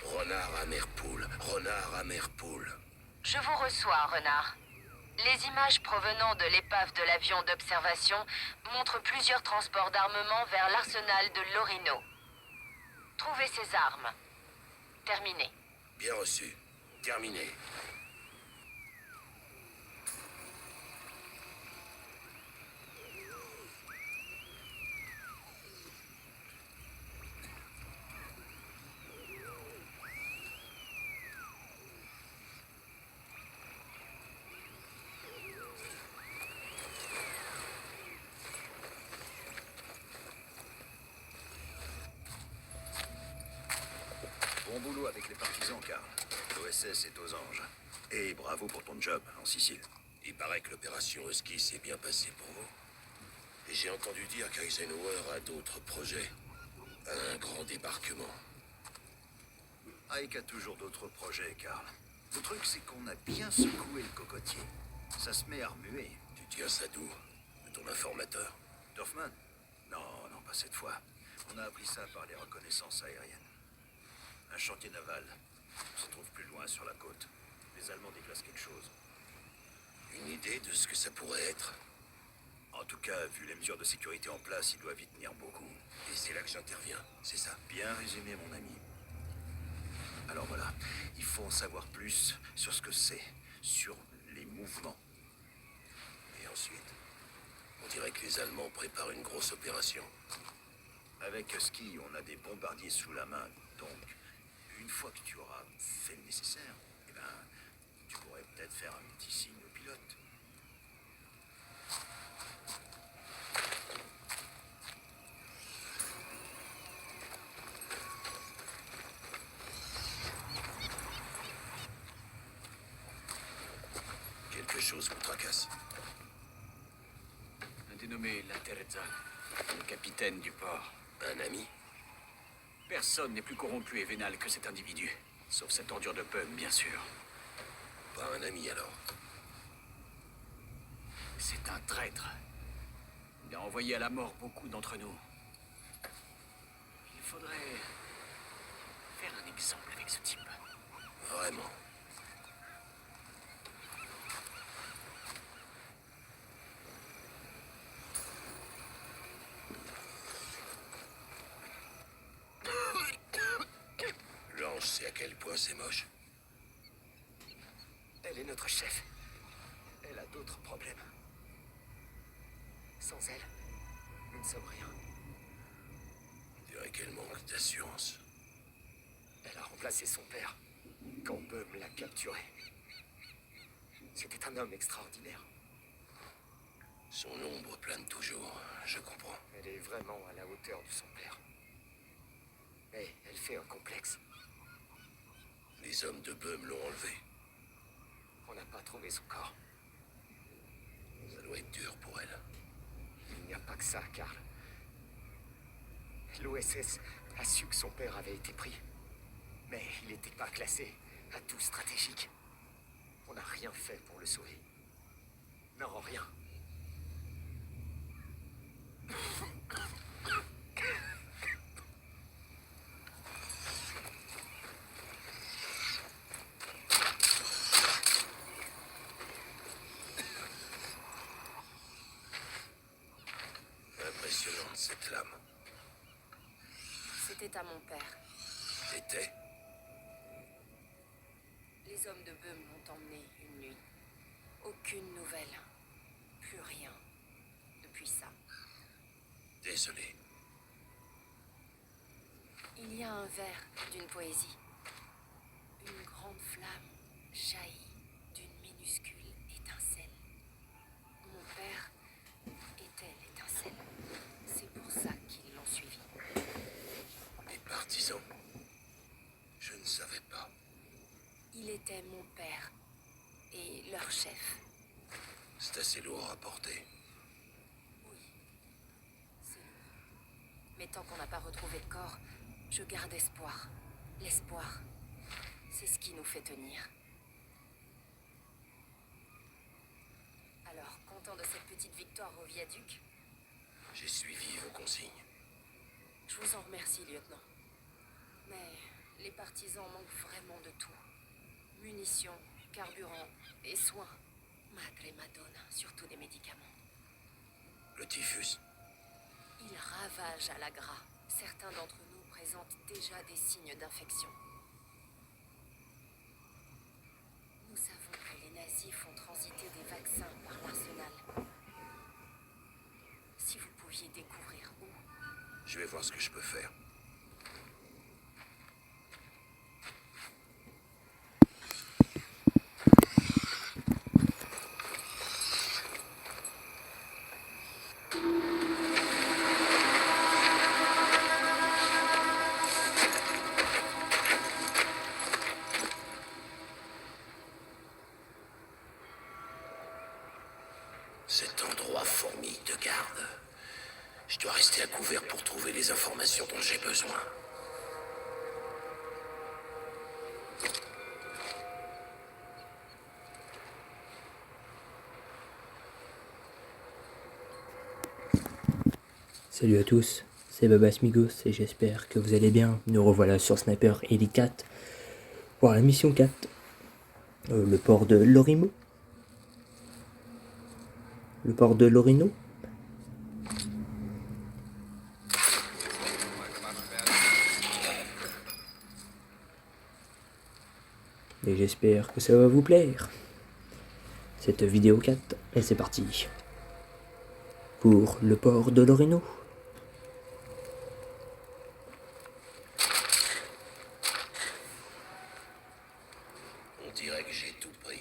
Renard à Merpoule, renard à Merpoule. Je vous reçois, renard. Les images provenant de l'épave de l'avion d'observation montrent plusieurs transports d'armement vers l'arsenal de Lorino. Trouvez ces armes. Terminé. Bien reçu. Terminé. Bon boulot avec les partisans, Karl. L'OSS est aux anges. Et bravo pour ton job en Sicile. Il paraît que l'opération Husky s'est bien passée pour vous. Et j'ai entendu dire qu'Eisenhower a d'autres projets. Un grand débarquement. Ike a toujours d'autres projets, Karl. Le truc, c'est qu'on a bien secoué le cocotier. Ça se met à remuer. Tu tiens ça d'où? De ton informateur? Dorfman? Non, non, pas cette fois. On a appris ça par les reconnaissances aériennes. Un chantier naval se trouve plus loin sur la côte. Les Allemands déclassent quelque chose. Une idée de ce que ça pourrait être? En tout cas, vu les mesures de sécurité en place, il doit y tenir beaucoup. Et c'est là que j'interviens, c'est ça? Bien résumé, mon ami. Alors voilà, il faut en savoir plus sur ce que c'est, sur les mouvements. Et ensuite, on dirait que les Allemands préparent une grosse opération. Avec Husky, on a des bombardiers sous la main, donc une fois que tu auras fait le nécessaire, eh ben, tu pourrais peut-être faire un petit signe au pilote. Quelque chose vous tracasse. Un dénommé La Terza, le capitaine du port. Un ami? Personne n'est plus corrompu et vénal que cet individu. Sauf cette ordure de punk, bien sûr. Pas un ami alors. C'est un traître. Il a envoyé à la mort beaucoup d'entre nous. Il faudrait faire un exemple avec ce type. Vraiment. L'ange sait à quel point c'est moche. Elle est notre chef. Elle a d'autres problèmes. Sans elle, nous ne sommes rien. On dirait qu'elle manque d'assurance. Elle a remplacé son père quand Bum l'a capturé. C'était un homme extraordinaire. Son ombre plane toujours, je comprends. Elle est vraiment à la hauteur de son père. Mais elle fait un complexe. Les hommes de Bum l'ont enlevé. On n'a pas trouvé son corps. Ça doit être dur pour elle. Il n'y a pas que ça, Karl. L'OSS a su que son père avait été pris. Mais il n'était pas classé atout stratégique. On n'a rien fait pour le sauver. Non, rien. Impressionnante cette lame. C'était à mon père. Était? Les hommes de Bum l'ont emmené une nuit. Aucune nouvelle. Plus rien. Depuis ça. Désolé. Il y a un vers d'une poésie. Une grande flamme jaillit d'une minuscule étincelle. Mon père était l'étincelle. C'est pour ça qu'ils l'ont suivi. Les partisans. Je ne savais c'était mon père et leur chef. C'est assez lourd à porter. Oui, c'est lourd. Mais tant qu'on n'a pas retrouvé le corps, je garde espoir. L'espoir, c'est ce qui nous fait tenir. Alors, content de cette petite victoire au viaduc? J'ai suivi vos consignes. Je vous en remercie, lieutenant. Mais les partisans manquent vraiment de tout. Munitions, carburant et soins. Madre Madonna, surtout des médicaments. Le typhus? Il ravage à la gras. Certains d'entre nous présentent déjà des signes d'infection. Nous savons que les nazis font transiter des vaccins par l'arsenal. Si vous pouviez découvrir où... Je vais voir ce que je peux faire. Cet endroit fourmille de garde. Je dois rester à couvert pour trouver les informations dont j'ai besoin. Salut à tous, c'est Babasmigos et j'espère que vous allez bien. Nous revoilà sur Sniper Elite 4 pour la mission 4, le port de Lorimo. Le port de Lorino. Et j'espère que ça va vous plaire, cette vidéo 4, et c'est parti pour le port de Lorino. On dirait que j'ai tout pris.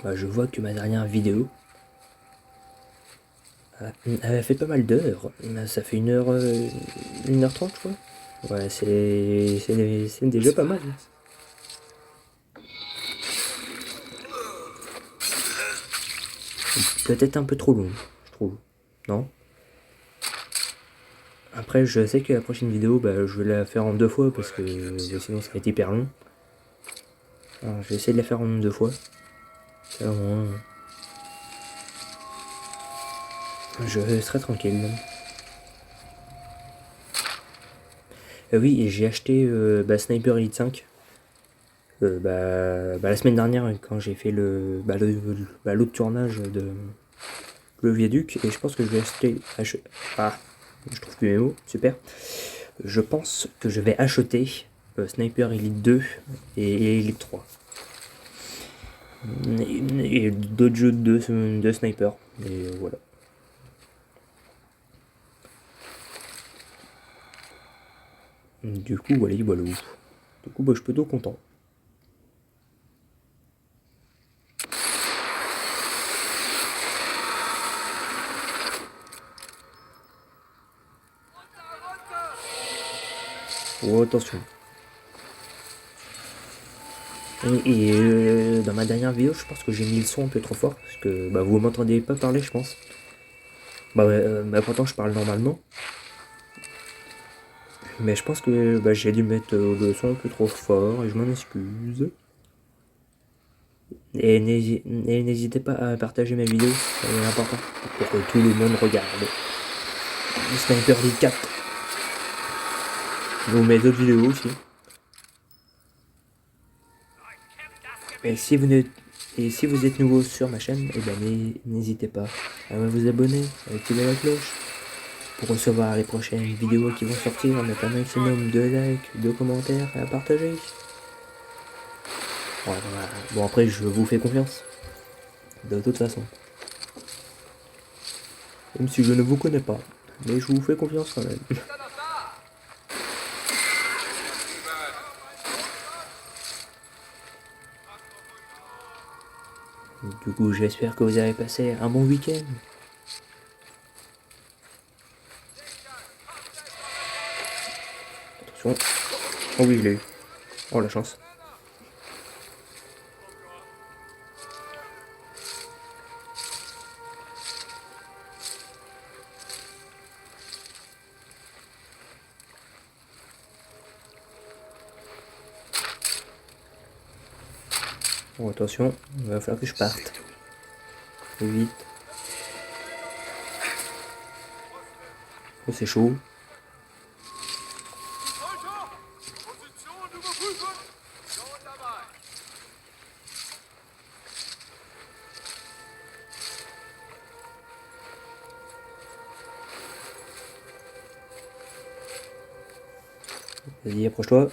Bah, je vois que ma dernière vidéo avait fait pas mal d'heures. Ça fait 1h30 je crois. Ouais, c'est déjà pas mal. Peut-être un peu trop long, je trouve. Non? Après, je sais que la prochaine vidéo, bah, je vais la faire en 2 fois parce que sinon ça va être hyper long. Alors, je vais essayer de la faire en 2 fois. Ça, au moins, je serai tranquille. Oui, et j'ai acheté Sniper Elite 5. La semaine dernière, quand j'ai fait l'autre tournage de le viaduc, et je pense que je vais je trouve plus mes mots, super. Je pense que je vais acheter Sniper Elite 2 et Elite 3. Et d'autres jeux de sniper. Et voilà. Du coup, voilà. Du coup, bah, je suis plutôt content. Oh, attention. Et dans ma dernière vidéo, je pense que j'ai mis le son un peu trop fort. Parce que bah, vous m'entendez pas parler, je pense. Bah, pourtant, je parle normalement. Mais je pense que bah, j'ai dû mettre le son un peu trop fort et je m'en excuse. Et n'hésitez pas à partager mes vidéos, c'est important pour que tout le monde regarde. Sniper Elite 4. Ou mes autres vidéos aussi. Et si vous êtes nouveau sur ma chaîne, eh ben, n'hésitez pas à vous abonner, à activer la cloche pour recevoir les prochaines vidéos qui vont sortir, mettre un maximum de likes, de commentaires et à partager. Voilà. Bon, après je vous fais confiance, de toute façon. Même si je ne vous connais pas, Mais je vous fais confiance quand même. Du coup, j'espère que vous avez passé un bon week-end. Attention. Oh oui, je l'ai eu. Oh, la chance. Bon, attention, il va falloir que je parte. C'est tout. Plus vite. Oh, c'est chaud. Vas-y, approche-toi.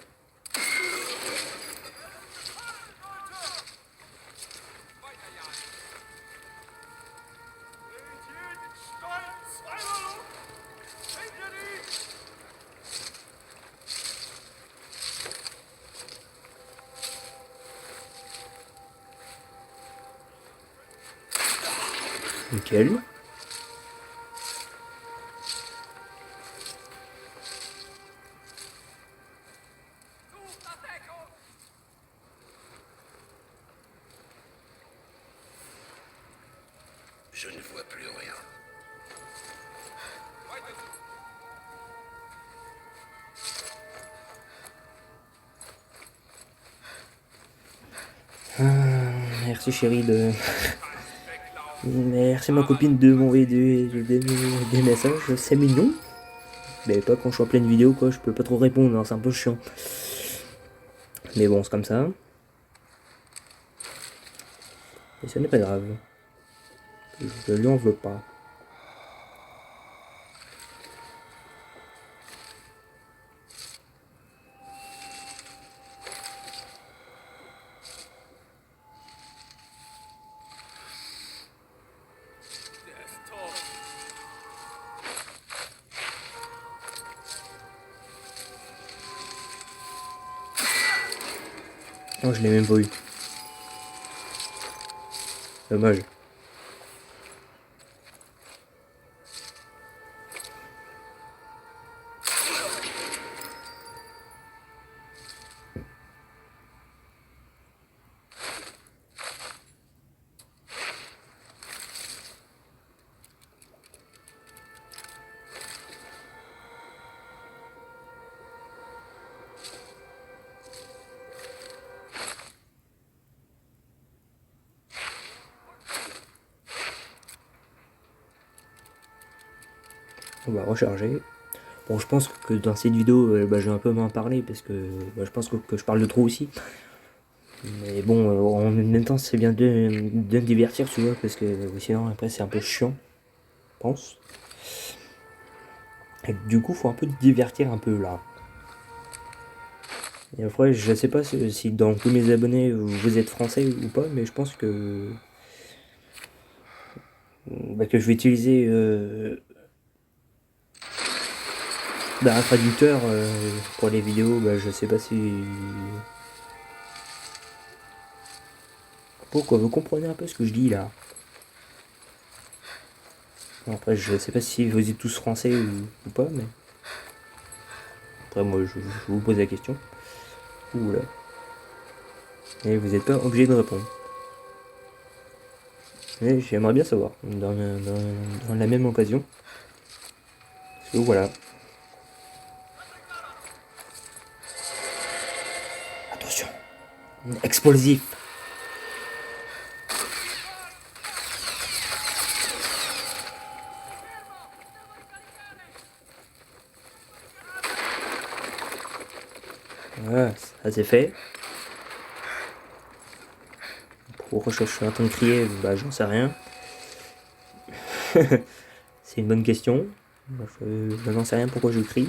Nickel. Je ne vois plus rien. Merci chérie de... Merci ma copine de m'envoyer des messages, c'est mignon. Mais pas quand je suis en pleine vidéo quoi, je peux pas trop répondre, hein, c'est un peu chiant. Mais bon, c'est comme ça. Et ce n'est pas grave. Je lui en veux pas. Oh, je l'ai même pas eu. Dommage. On va recharger. Bon, je pense que dans cette vidéo, je vais un peu m'en parler parce que je pense que je parle de trop aussi. Mais bon, en même temps, c'est bien de me divertir, tu vois, parce que sinon, après, c'est un peu chiant, je pense. Et du coup, faut un peu divertir un peu là. Et après, je sais pas si dans tous mes abonnés vous êtes français ou pas, mais je pense que je vais utiliser un traducteur pour les vidéos. Je sais pas si pourquoi vous comprenez un peu ce que je dis là. Bon, après, je sais pas si vous êtes tous français ou pas, mais après, moi, je vous pose la question. Oula. Et vous n'êtes pas obligé de répondre. Mais j'aimerais bien savoir, dans la même occasion. Parce que voilà. Attention. Explosif. Voilà, ça c'est fait. Pourquoi je suis en train de crier, j'en sais rien. C'est une bonne question. Je n'en sais rien pourquoi je crie.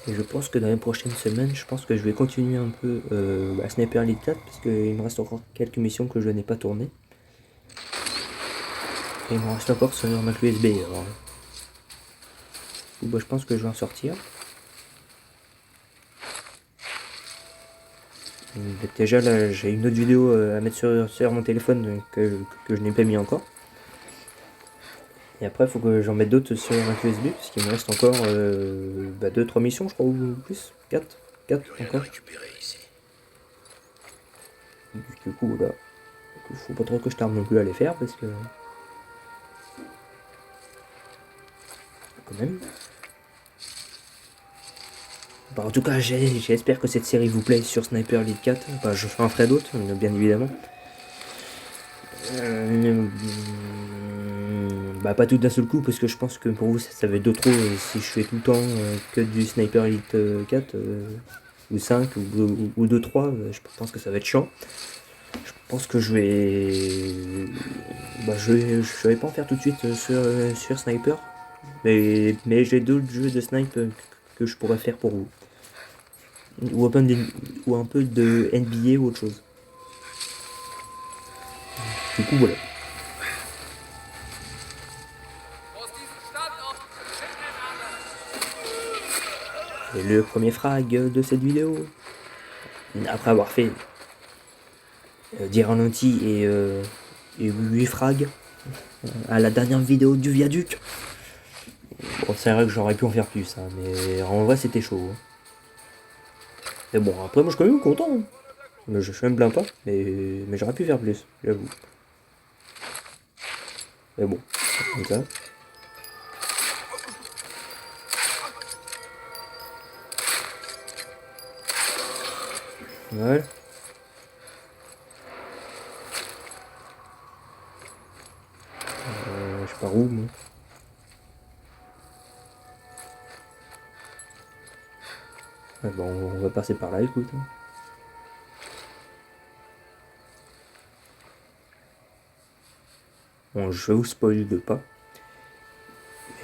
Et je pense que dans les prochaines semaines, je pense que je vais continuer un peu Sniper Elite 4 parce qu'il me reste encore quelques missions que je n'ai pas tournées. Et il me reste encore sur ma clé USB. Alors. Je pense que je vais en sortir. Déjà là j'ai une autre vidéo à mettre sur mon téléphone que je n'ai pas mis encore. Et après il faut que j'en mette d'autres sur ma clé USB parce qu'il me reste encore 2-3 missions je crois ou plus. 4 Plus rien à encore. récupérer ici. Du coup voilà. Il faut pas trop que je tarde non plus à les faire parce que... Quand même. Bah, en tout cas j'espère que cette série vous plaît sur Sniper Elite 4. Bah, je en ferai d'autres bien évidemment. Bah pas tout d'un seul coup parce que je pense que pour vous ça va être de trop si je fais tout le temps que du Sniper Elite 4 ou 5 ou 2-3 je pense que ça va être chiant. Je pense que je vais pas en faire tout de suite sur Sniper mais j'ai d'autres jeux de snipe que je pourrais faire pour vous ou un peu de NBA ou autre chose. Du coup voilà. Et le premier frag de cette vidéo, après avoir fait 10 ralentis et 8 frags à la dernière vidéo du viaduc. Bon, c'est vrai que j'aurais pu en faire plus, hein, mais en vrai c'était chaud. Hein. Mais bon, après moi je suis quand même content. Hein. Je me plains pas, mais j'aurais pu faire plus, j'avoue. Mais bon, comme ça. Ouais. Je sais pas où, moi. Ouais, bon, on va passer par là, écoute. Hein. Bon, je vous spoil pas.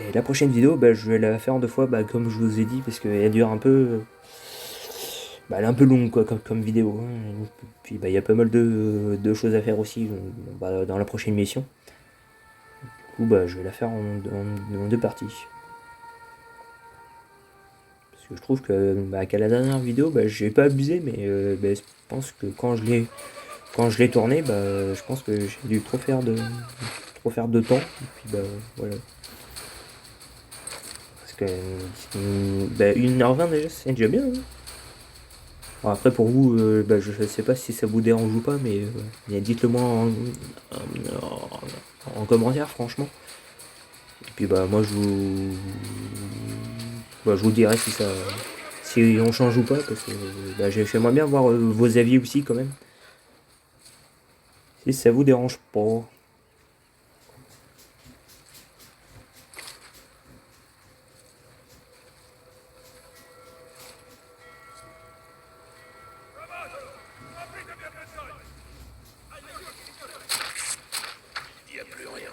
Et la prochaine vidéo, je vais la faire en 2 fois, comme je vous ai dit, parce qu'elle dure un peu... elle est un peu longue quoi, comme vidéo. Hein. Puis il y a pas mal de choses à faire aussi dans la prochaine mission. Du coup, je vais la faire en 2 parties. Parce que je trouve que qu'à la dernière vidéo, j'ai pas abusé, mais je pense que quand je l'ai tourné, je pense que j'ai dû trop faire de temps. Et puis voilà. Parce que 1h20 déjà, c'est déjà bien. Hein. Bon, après pour vous, je sais pas si ça vous dérange ou pas, mais dites-le moi en commentaire franchement. Et puis moi je vous dirai si on change ou pas, parce que j'aimerais bien voir vos avis aussi quand même. Si ça vous dérange pas. Il n'y a plus rien.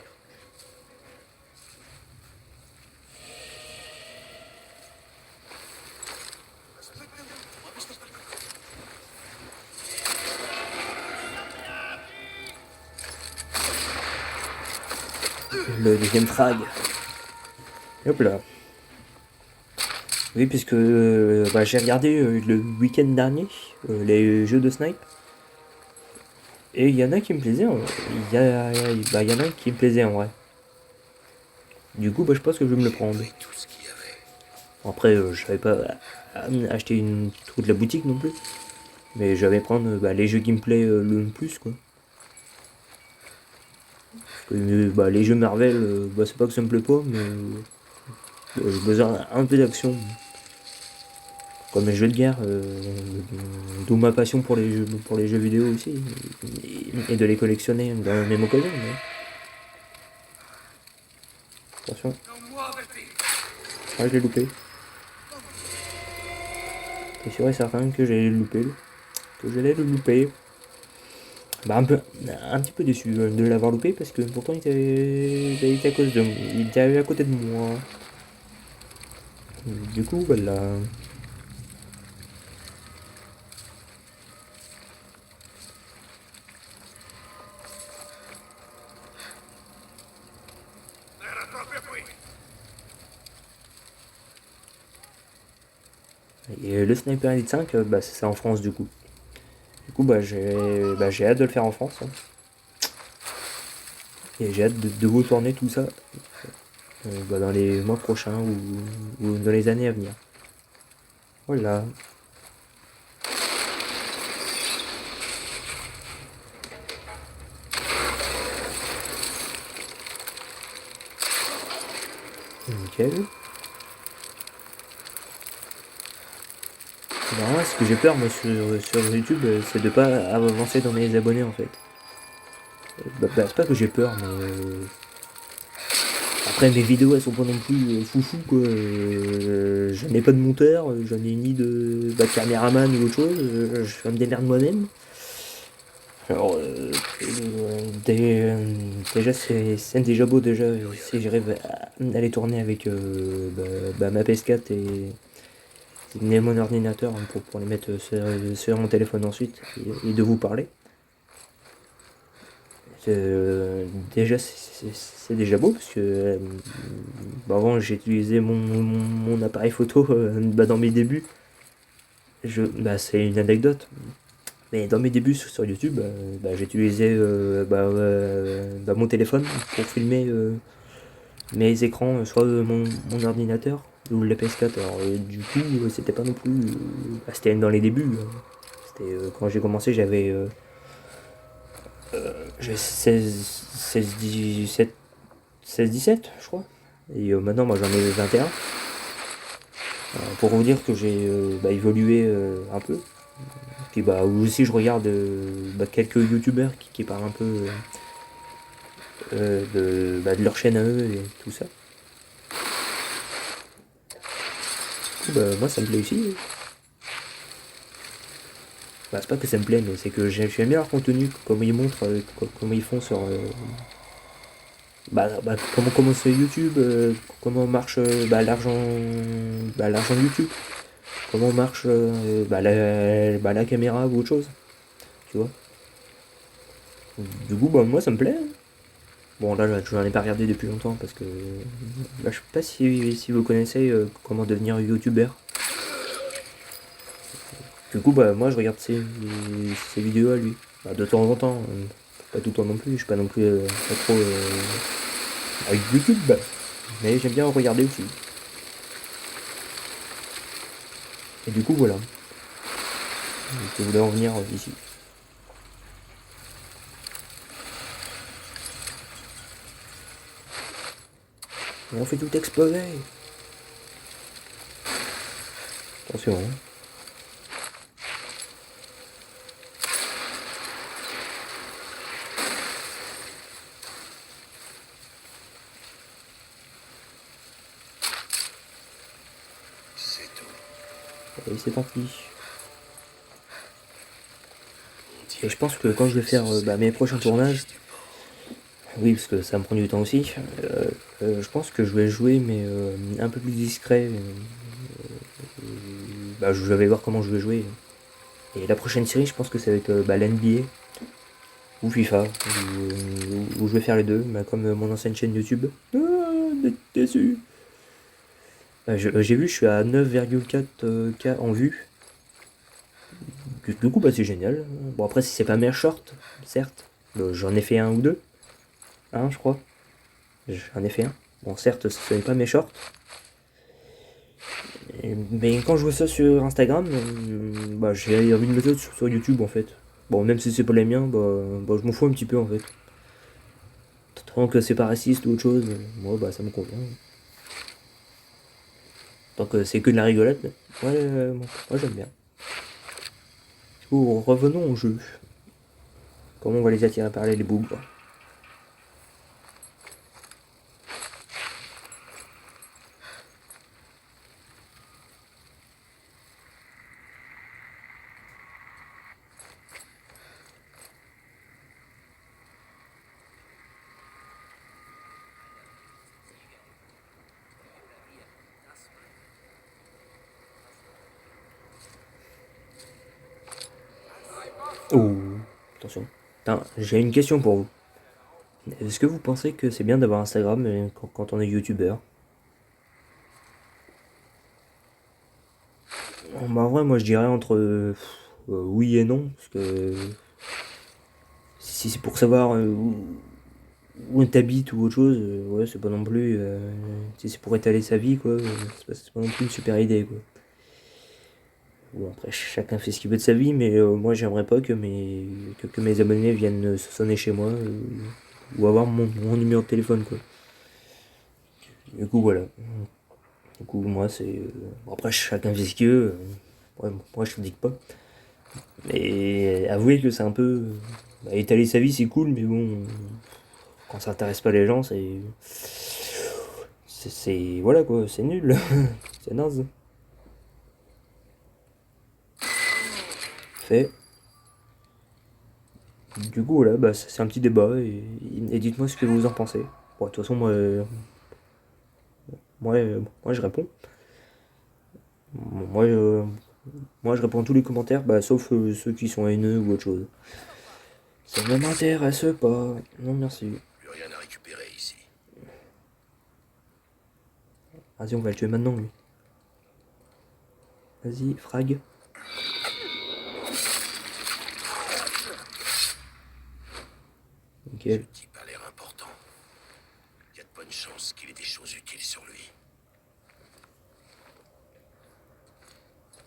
Le deuxième frag. Hop là. Oui, puisque j'ai regardé le week-end dernier les jeux de snipe. Et il y en a qui me plaisaient. Il y en a qui me plaisaient en vrai. Du coup, je pense que je vais me le prendre. Tout ce qu'il y avait. Après, je savais pas acheter une truc de la boutique non plus. Mais je vais prendre les jeux qui me plaisent le plus quoi. Parce que les jeux Marvel, c'est pas que ça me plaît pas, mais j'ai besoin un peu d'action. Comme les jeux de guerre, d'où ma passion pour les jeux vidéo aussi, et de les collectionner dans la même occasion. Mais... Attention. Ah, je l'ai loupé. C'est sûr et certain que j'allais le louper. Un petit peu déçu de l'avoir loupé parce que pourtant il était à côté de moi. Du coup voilà. Et le Sniper Elite 5, c'est en France du coup. Du coup, j'ai hâte de le faire en France. Hein. Et j'ai hâte de vous tourner tout ça dans les mois prochains ou dans les années à venir. Voilà. Nickel. Non, ce que j'ai peur moi sur YouTube, c'est de pas avancer dans mes abonnés en fait. C'est pas que j'ai peur, mais après mes vidéos elles sont pas non plus foufou quoi. J'en ai pas de monteur, j'en ai ni de caméraman ou autre chose, je me démerde moi-même. Alors déjà c'est déjà beau déjà si j'arrive à les tourner avec ma PS4 et mon ordinateur hein, pour les mettre sur mon téléphone ensuite et de vous parler. Déjà c'est déjà beau parce que avant j'ai utilisé mon appareil photo dans mes débuts. C'est une anecdote. Mais dans mes débuts sur YouTube, j'utilisais mon téléphone pour filmer mes écrans, soit mon ordinateur ou le PS4. Alors du coup, c'était pas non plus... c'était dans les débuts. C'était quand j'ai commencé, j'avais 16-17, je crois. Et maintenant, moi j'en ai 21. Pour vous dire que j'ai évolué un peu. Puis aussi je regarde quelques youtubeurs qui parlent un peu de leur chaîne à eux et tout ça. Moi ça me plaît aussi. C'est pas que ça me plaît, mais c'est que j'aime bien leur contenu, comment ils montrent, comment ils font sur... comment commencer YouTube, comment marche l'argent YouTube, comment marche la caméra ou autre chose, tu vois. Du coup, moi ça me plaît. Bon, là, je n'en ai pas regardé depuis longtemps parce que je sais pas si vous connaissez comment devenir youtubeur. Du coup, moi je regarde ses vidéos à lui. De temps en temps, pas tout le temps non plus, je suis pas non plus pas trop avec YouTube, mais j'aime bien en regarder aussi. Et du coup, voilà. Je voulais en venir ici. Et on fait tout exploser. Attention. Hein. C'est tout. Et c'est parti. Et je pense que quand je vais faire mes prochains tournages, oui, parce que ça me prend du temps aussi, je pense que je vais jouer, mais un peu plus discret. Je vais voir comment je vais jouer. Et la prochaine série, je pense que c'est avec l'NBA ou FIFA, où je vais faire les deux, comme mon ancienne chaîne YouTube. Déçu. J'ai vu, je suis à 9,4K en vue. Du coup, c'est génial. Bon, après, si c'est pas mes shorts, certes, j'en ai fait un ou deux. Je crois. J'en ai fait un. Bon, certes, ce n'est pas mes shorts. Mais quand je vois ça sur Instagram, j'ai envie de mettre ça sur YouTube en fait. Bon, même si c'est pas les miens, je m'en fous un petit peu en fait. Tant que c'est pas raciste ou autre chose, moi ça me convient. Tant que c'est que de la rigolade, moi j'aime bien. Revenons au jeu. Comment on va les attirer par les bougres. Oh, attention. J'ai une question pour vous. Est-ce que vous pensez que c'est bien d'avoir Instagram quand on est youtubeur? Bah, en vrai, moi je dirais entre oui et non, parce que si c'est pour savoir où t'habites ou autre chose, ouais, c'est pas non plus. Si c'est pour étaler sa vie, quoi, c'est pas non plus une super idée, quoi. Bon, après, chacun fait ce qu'il veut de sa vie, mais moi j'aimerais pas que mes abonnés viennent sonner chez moi ou avoir mon numéro de téléphone, quoi. Du coup, voilà. Du coup, moi, c'est. Bon, après, chacun fait ce qu'il veut. Ouais, moi, je critique pas. Mais avouez que c'est un peu. Bah, étaler sa vie, c'est cool, mais bon. Quand ça intéresse pas les gens, c'est. Voilà quoi, c'est nul. C'est naze. Fait. Du coup, voilà, bah, c'est un petit débat et dites-moi ce que vous en pensez. Bon, de toute façon, moi je réponds. Moi, moi, je réponds à tous les commentaires, bah, sauf ceux qui sont haineux ou autre chose. Ça ne m'intéresse pas. Non, merci. Plus rien à récupérer ici. Vas-y, on va le tuer maintenant, lui. Vas-y, frag. Nickel. Ce type a l'air important. Il y a de bonnes chances qu'il ait des choses utiles sur lui.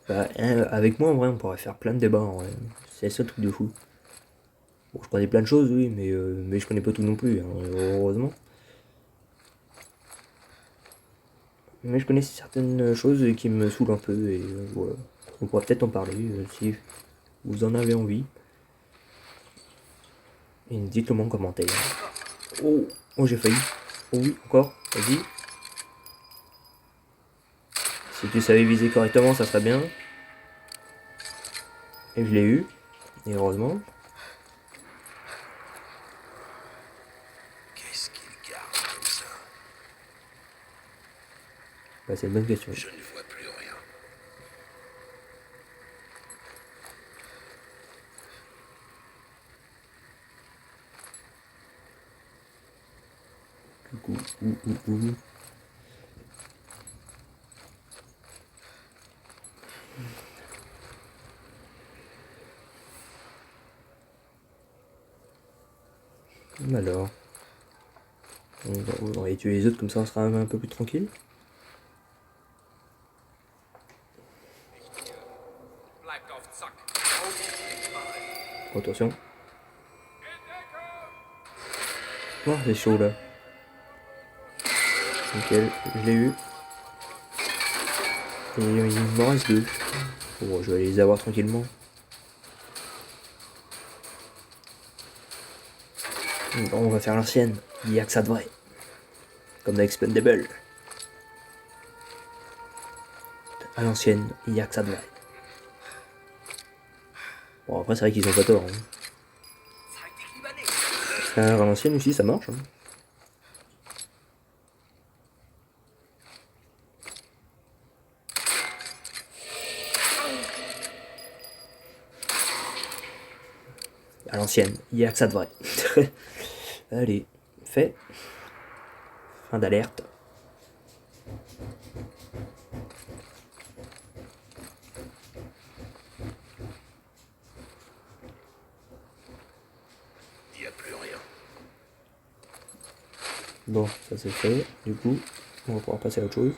Bah, avec moi, en vrai, on pourrait faire plein de débats, en vrai. C'est ça le truc de fou. Bon, je connais plein de choses, oui, mais je connais pas tout non plus, hein, heureusement. Mais je connais certaines choses qui me saoulent un peu, et voilà. On pourrait peut-être en parler, si vous en avez envie. Et dites-le moi en commentaire. Oh, oh j'ai failli. Oh oui, encore, vas-y. Si tu savais viser correctement, ça serait bien. Et je l'ai eu, et heureusement. Qu'est-ce qu'il garde comme ça? Bah, c'est une bonne question. Je ne vois plus rien. Du coup, ouh. Alors, on va tuer les autres, comme ça on sera un peu plus tranquille. Attention. Oh, c'est chaud là. Nickel, je l'ai eu. Et il m'en reste deux. Bon, je vais les avoir tranquillement. Bon, on va faire l'ancienne. Il n'y a que ça de vrai. Comme dans Expendable. À l'ancienne, il n'y a que ça de vrai. Bon, après, c'est vrai qu'ils ont pas tort. Hein. À l'ancienne aussi, ça marche. Hein. À l'ancienne, il n'y a que ça de vrai. Allez, fait. Fin d'alerte. Il n'y a plus rien. Bon, ça c'est fait. Du coup, on va pouvoir passer à autre chose.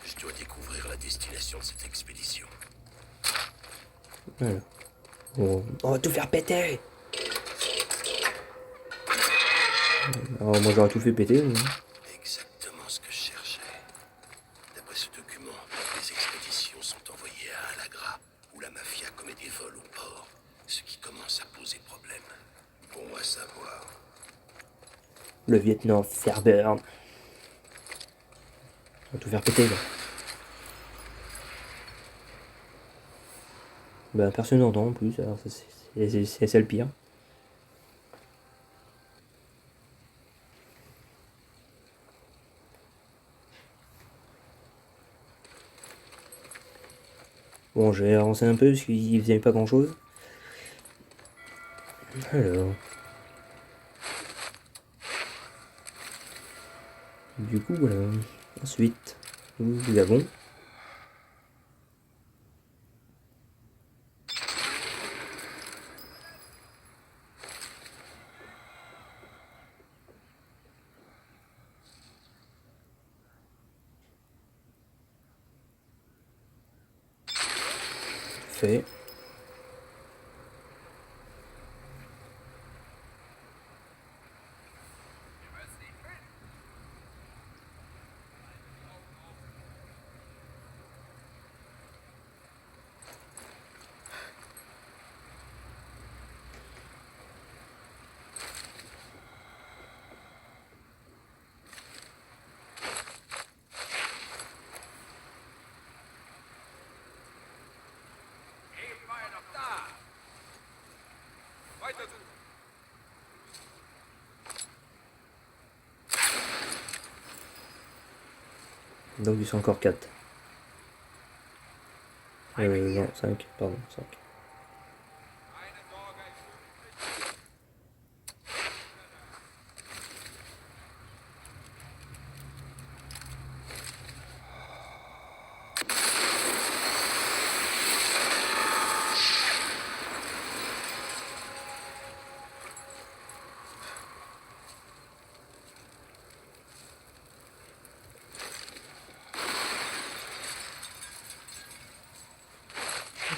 Je dois découvrir la destination de cette expédition. Voilà. Bon, on va tout faire péter. Alors moi j'aurais tout fait péter. Mais... Exactement ce que je cherchais. D'après ce document, les expéditions sont envoyées à Alagra, où la mafia commet des vols au port, ce qui commence à poser problème. Bon à savoir. Le lieutenant Fairburn. On va tout faire péter là. Bah personne n'entend en plus, alors c'est ça le pire. Bon, je vais avancer un peu parce qu'il faisait pas grand chose. Alors. Du coup, voilà. Ensuite, nous avons... fait. Donc ils sont encore 4. Non, 5, pardon, 5.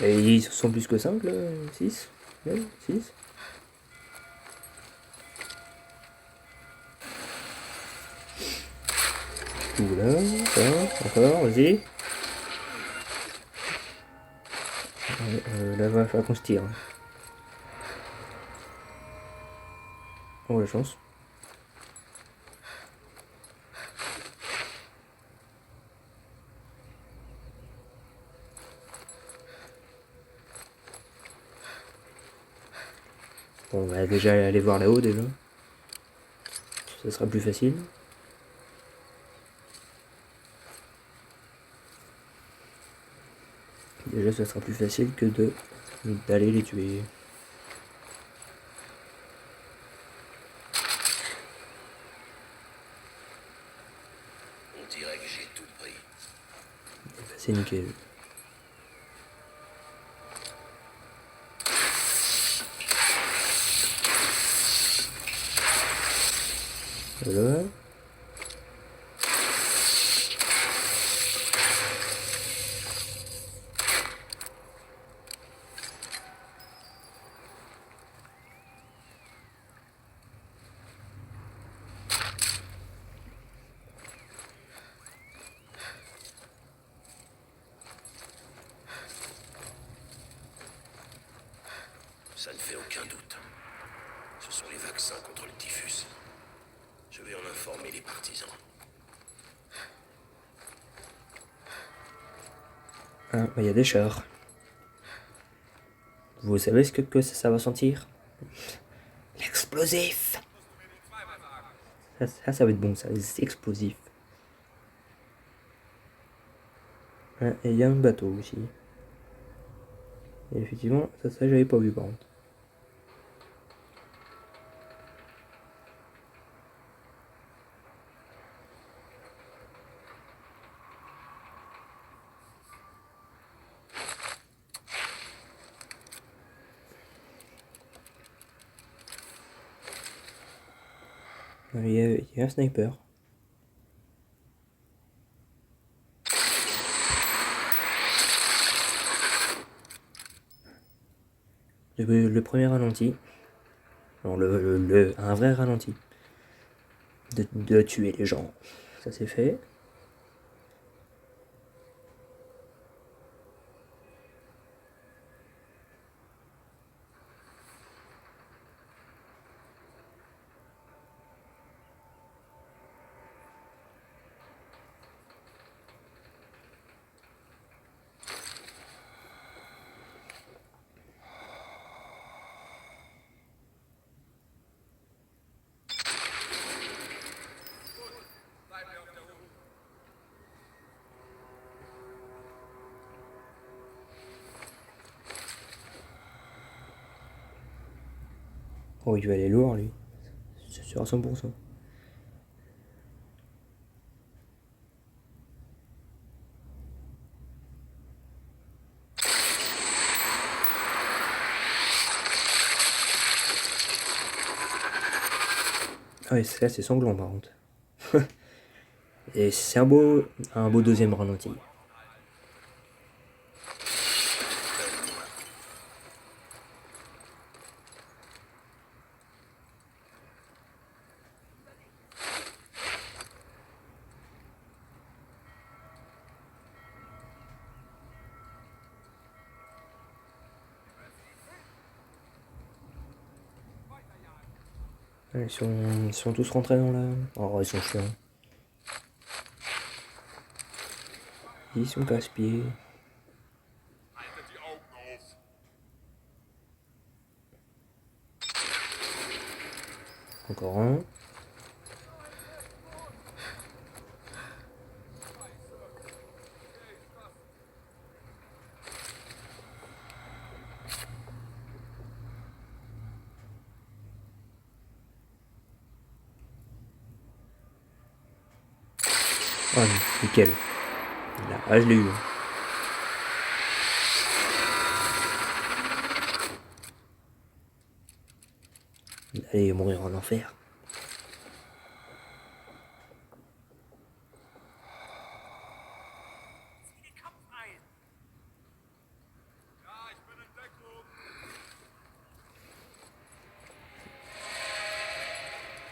Et ils sont plus que 5 là, 6 même 6. Oula, ça, encore, vas-y. Là, va falloir qu'on se tire. Oh, la chance. Bon, on va déjà aller voir là-haut déjà. Ça sera plus facile. Déjà, ça sera plus facile que d'aller les tuer. On dirait que j'ai tout pris. Et bah, c'est nickel. Voilà. Ça ne fait aucun doute. Ce sont les vaccins contre le typhus. Je vais en informer les partisans. Ah, bah, y a des chars. Vous savez ce que ça va sentir? L'explosif! Ça va être bon, ça, les explosifs. Ah, et il y a un bateau aussi. Et effectivement, ça j'avais pas vu par contre. Il y a un sniper. Le premier ralenti. Non, un vrai ralenti. De tuer les gens. Ça c'est fait. Oh, il va aller lourd lui. C'est sûr à 100%. Ah ouais, ça c'est sanglant par contre. Et c'est un beau deuxième ralenti. Ils sont tous rentrés dans la... Oh, ils sont chiants. Ils sont casse-pieds. Encore un. Ah, nickel. Là, ah, je l'ai eu. Allez mourir en enfer.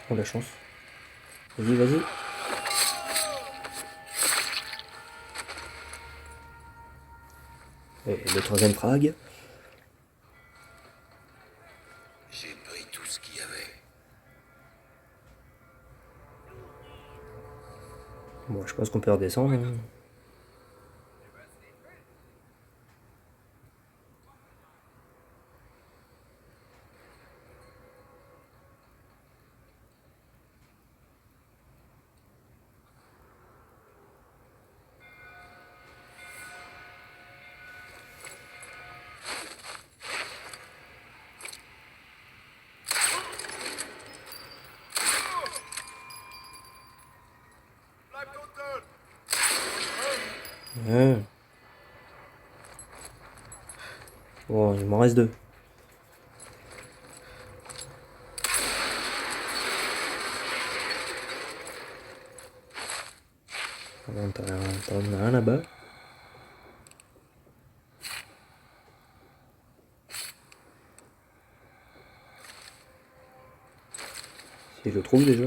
Oh la chance. Vas-y, vas-y. Et le troisième frag. J'ai pris tout ce qu'il y avait. Bon, je pense qu'on peut redescendre. Hein. Ouais. Bon, il m'en reste deux. Bon, t'en as un là-bas. Si je le trouve déjà.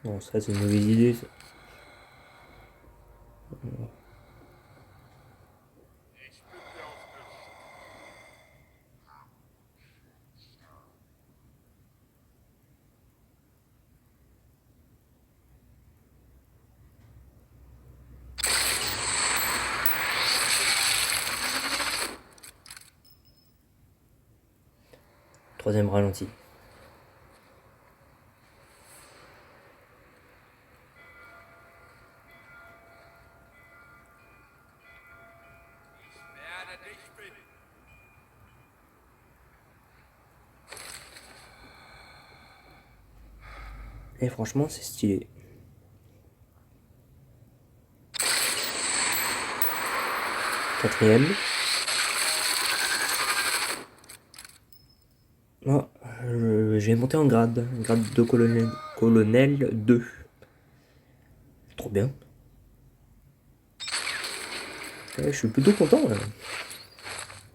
Non, ça c'est une mauvaise idée. Ça. Troisième ralenti. Et franchement, c'est stylé. Quatrième. Oh, j'ai monté en grade. Grade de colonel 2. Trop bien. Ouais, je suis plutôt content là.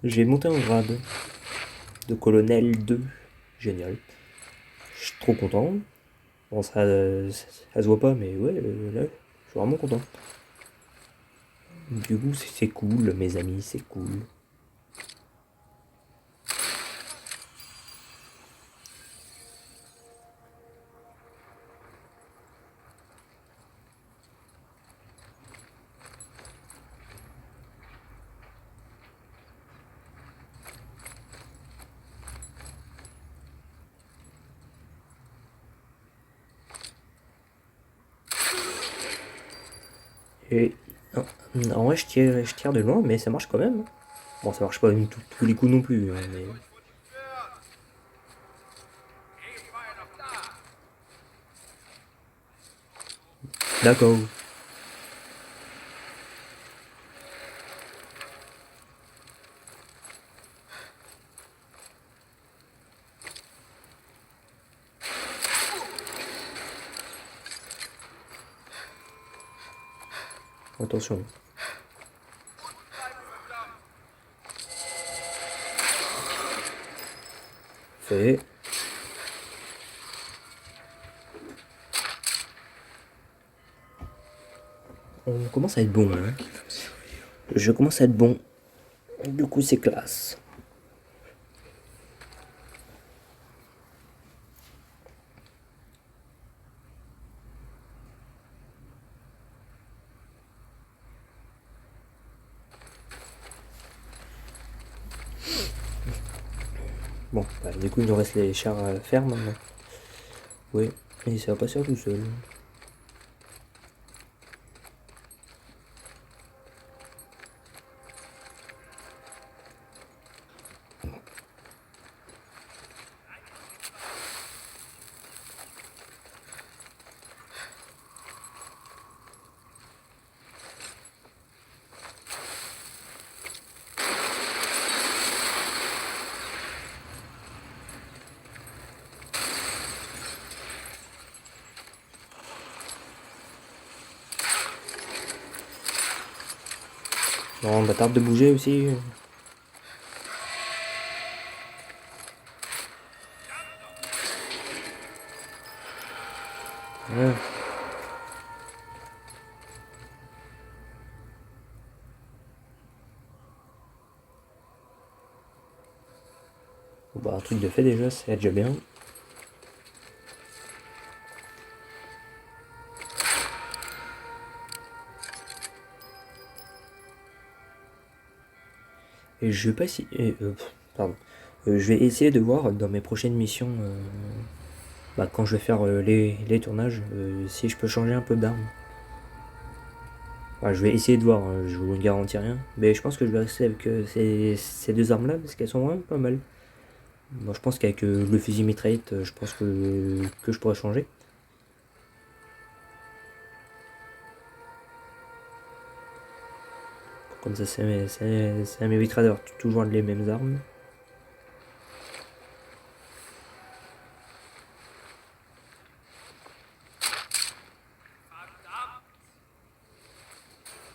J'ai monté en grade de colonel 2. Génial. Je suis trop content. Bon, ça se voit pas, mais ouais, là, je suis vraiment content. Du coup, c'est cool, mes amis, c'est cool. Et En vrai, je tire de loin, mais ça marche quand même. Bon, ça marche pas tous les coups non plus, hein, mais... D'accord. Attention. Fait. On commence à être bon, hein. Je commence à être bon. Du coup, c'est classe. Bon, bah, du coup, il nous reste les chars à faire maintenant. Oui, et ça va pas se faire tout seul. Non, bah tarde de bouger aussi. Ouais. Bon, bah un truc de fait déjà, c'est déjà bien. Et je vais pas essayer... pardon. Je vais essayer de voir dans mes prochaines missions, bah, quand je vais faire les tournages, si je peux changer un peu d'arme. Enfin, je vais essayer de voir, hein, je vous garantis rien. Mais je pense que je vais rester avec ces deux armes là parce qu'elles sont vraiment pas mal. Moi je pense qu'avec le fusil mitraillette, je pense que je pourrais changer. Comme ça m'évitera d'avoir toujours les mêmes armes.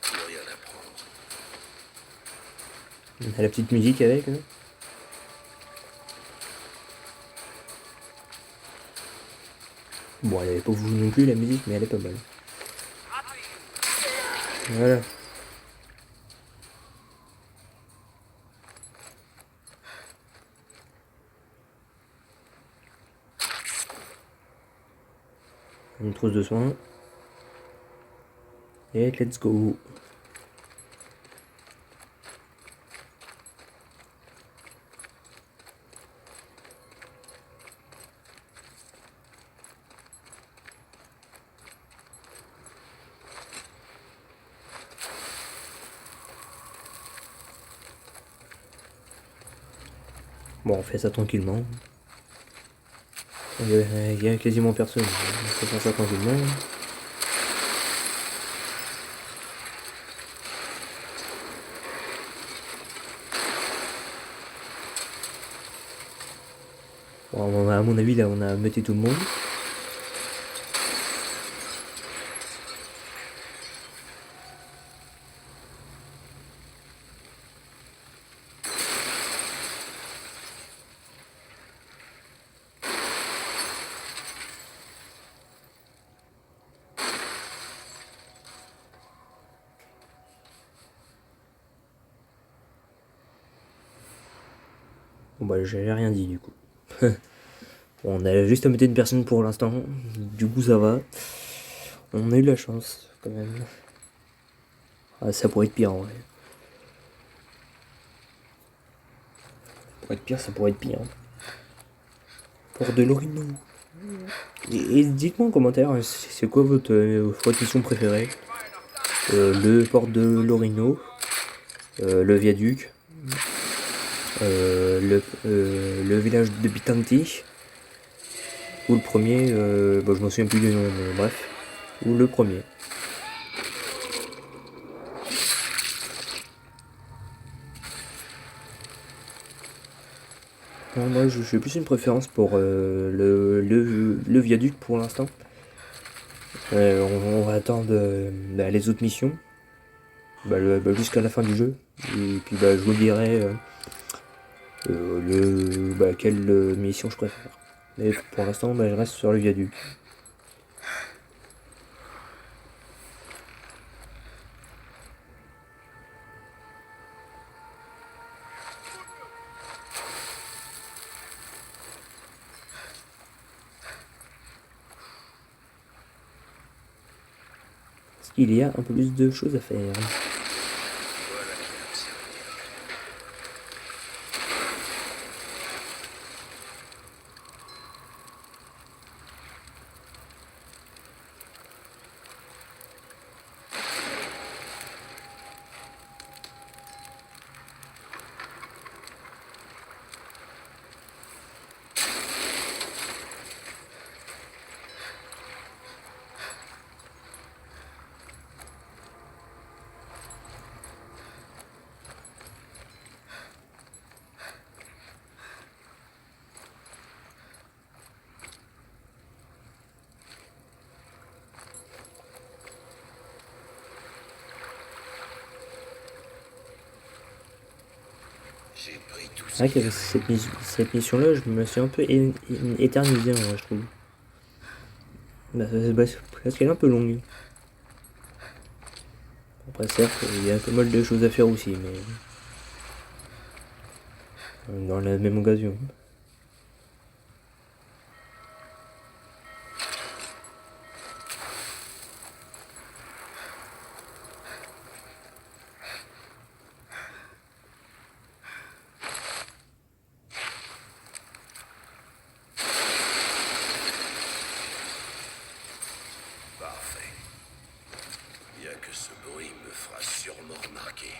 Plus rien à prendre. On a la petite musique avec. Hein. Bon, elle est pas fou non plus la musique, mais elle est pas mal. Voilà. Une trousse de soins. Et let's go. Bon, on fait ça tranquillement. Il y a quasiment personne. On peut faire ça tranquillement. Bon, à mon avis, là, on a muté tout le monde. Bon bah j'ai rien dit du coup. Bon, on a juste à muter une personne pour l'instant. Du coup ça va. On a eu de la chance quand même. Ah, ça pourrait être pire en vrai. Pour être pire, ça pourrait être pire. Pour de l'orino. Et dites-moi en commentaire, c'est quoi votre mission préférée? le port de Lorino, le viaduc, le village de Bitanti, ou le premier, bon, je m'en souviens plus du nom, mais bref, ou le premier. Non, moi j'ai plus une préférence pour le viaduc pour l'instant. On va attendre les autres missions jusqu'à la fin du jeu. Et puis je vous dirai quelle mission je préfère. Mais pour l'instant je reste sur le viaduc. Parce qu'il y a un peu plus de choses à faire. Voilà qui est absurde. J'ai pris tout C'est ce vrai qu'il y qu'avec avait. cette mission-là, je me suis un peu éternisé, moi, je trouve. Parce qu'elle est un peu longue. Après, certes, il y a pas mal de choses à faire aussi, mais dans la même occasion. Parfait. Il n'y a que ce bruit me fera sûrement remarquer.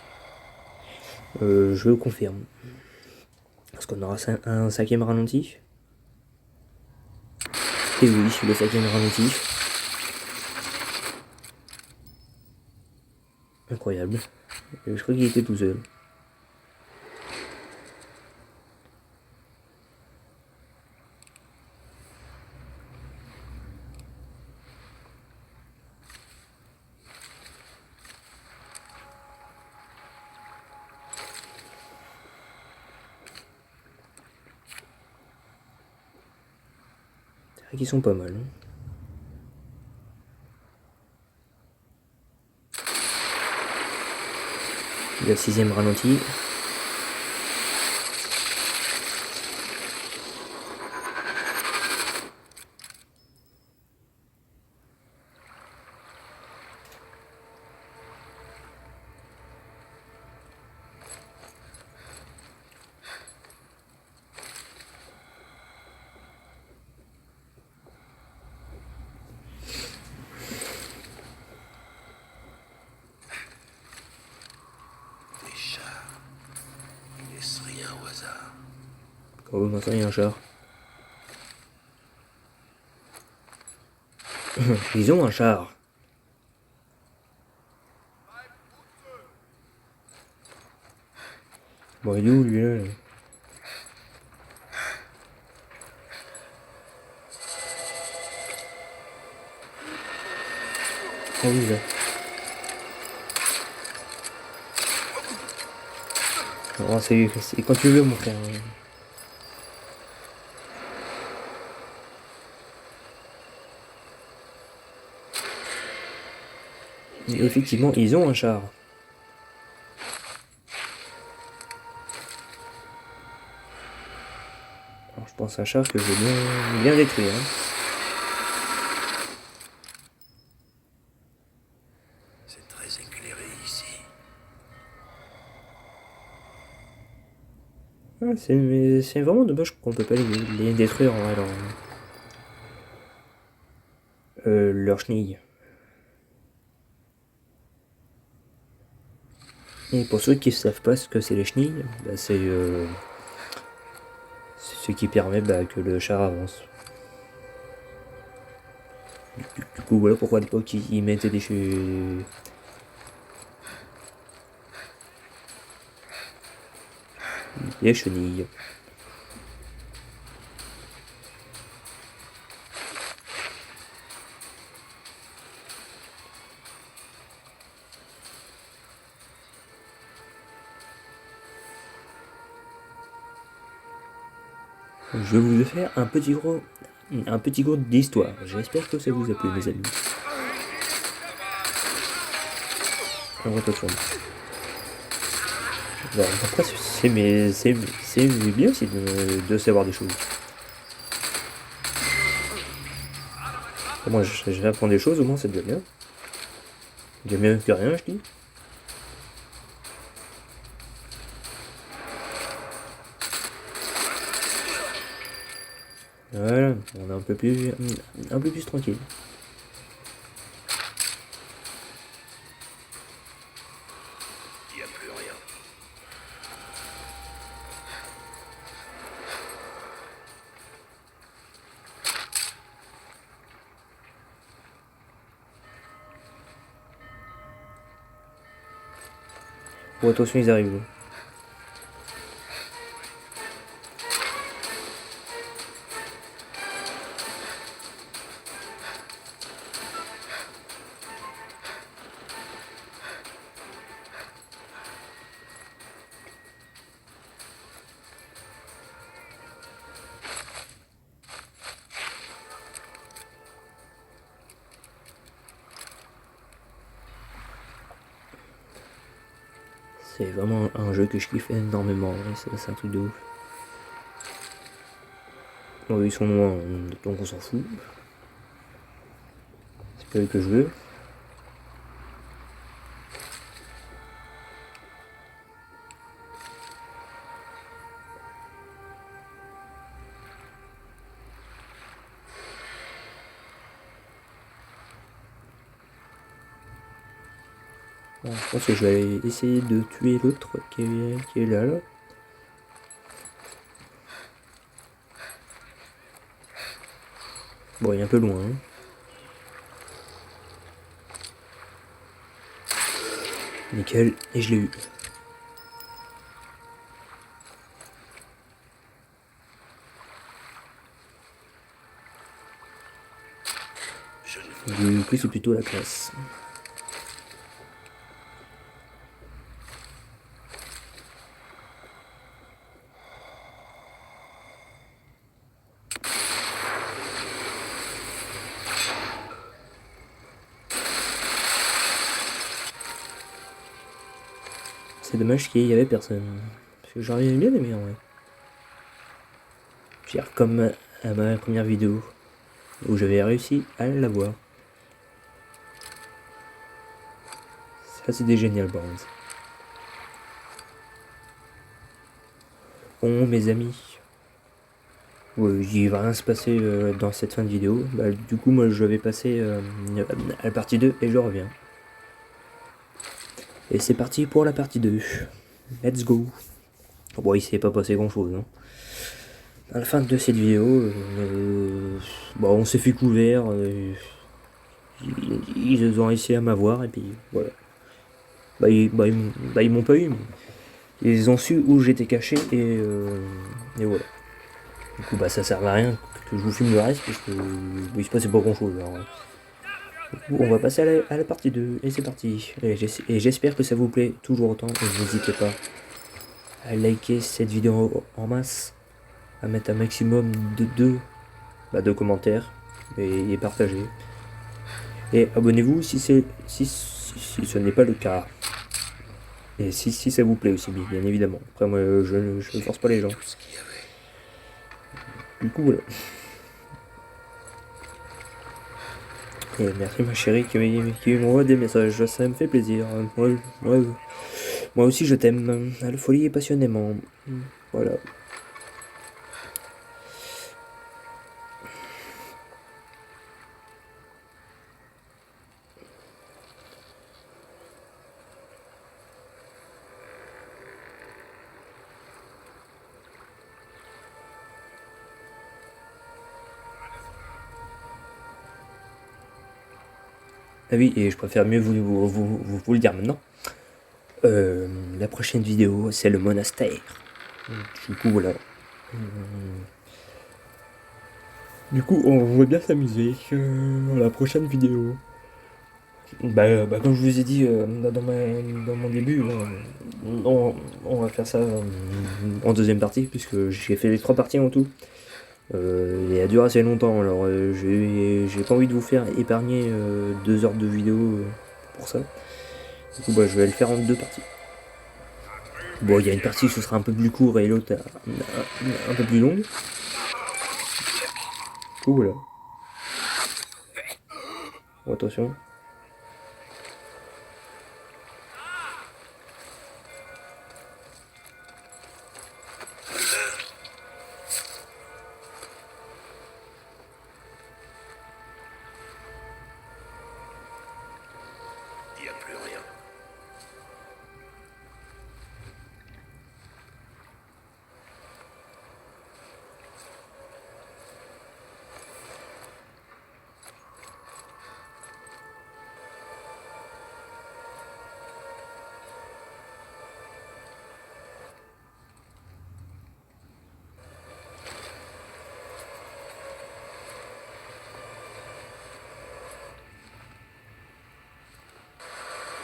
Je le confirme. Parce qu'on aura un cinquième ralenti. Et oui, le cinquième ralenti. Incroyable. Je crois qu'il était tout seul. C'est vrai qu'ils sont pas mal. Le sixième ralenti. Des chats. Ils laissent rien au hasard. Oh, maintenant il y a un char. Ils ont un char. Bon, il est où lui là? Ah oui, là. Oh, c'est quand tu veux, mon frère. Et effectivement, ils ont un char. Alors, je pense à un char que je vais bien détruire. Hein. C'est très éclairé ici. Ah, c'est vraiment dommage qu'on peut pas les détruire en vrai. Leur chenille. Et pour ceux qui ne savent pas ce que c'est les chenilles, bah, c'est ce qui permet que le char avance. Du coup, voilà pourquoi à l'époque ils mettaient des chenilles. Je vais vous faire un petit cours d'histoire. J'espère que ça vous a plu, mes amis. Alors, attention. Bon, après, c'est bien aussi de savoir des choses. Moi, j'apprends des choses, au moins, c'est déjà bien. Déjà mieux que rien, je dis. Voilà, on est un peu plus tranquille. Il n'y a plus rien. Bon, attention, ils arrivent. C'est vraiment un jeu que je kiffe énormément, c'est un truc de ouf. Bon, ils sont loin, donc on s'en fout. C'est pas eux que je veux. Bon, je pense que je vais essayer de tuer l'autre qui est là. Bon, il est un peu loin. Hein. Nickel, et je l'ai eu. Du coup, c'est plutôt la classe. C'est dommage qu'il y avait personne. Parce que j'aurais bien aimé en vrai. Genre comme à ma première vidéo, où j'avais réussi à l'avoir. Ça c'était génial par contre. Bon mes amis, il va rien se passer dans cette fin de vidéo. Du coup moi je vais passer à la partie 2 et je reviens. Et c'est parti pour la partie 2. Let's go. Bon il s'est pas passé grand chose. Hein. À la fin de cette vidéo, on s'est fait couvert. Ils ont réussi à m'avoir et puis voilà. Ils m'ont pas eu, mais ils ont su où j'étais caché et voilà. Du coup ça sert à rien que je vous filme le reste parce que il se passait pas grand chose. Alors, du coup, on va passer à la partie 2 et c'est parti. Et j'espère que ça vous plaît toujours autant et n'hésitez pas à liker cette vidéo en masse, à mettre un maximum de deux commentaires et partager. Et abonnez-vous si ce n'est pas le cas. Et si ça vous plaît aussi, bien évidemment. Après, moi, je ne force pas les gens. Tout ce qu'il y avait. Du coup, voilà. Et merci ma chérie qui m'envoie des messages. Ça me fait plaisir. Moi aussi, je t'aime. À la folie et passionnément. Voilà. Ah oui, et je préfère mieux vous le dire maintenant. La prochaine vidéo, c'est le monastère. Du coup, voilà. Du coup, on va bien s'amuser dans la prochaine vidéo. Comme je vous ai dit dans mon début, on va faire ça en deuxième partie, puisque j'ai fait les 3 parties en tout. Il a duré assez longtemps, alors j'ai pas envie de vous faire épargner 2 heures de vidéo pour ça. Du coup, je vais le faire en 2 parties. Bon, il y a une partie où ce sera un peu plus court et l'autre un peu plus longue. Du coup, voilà. Bon, attention. Il n'y a plus rien.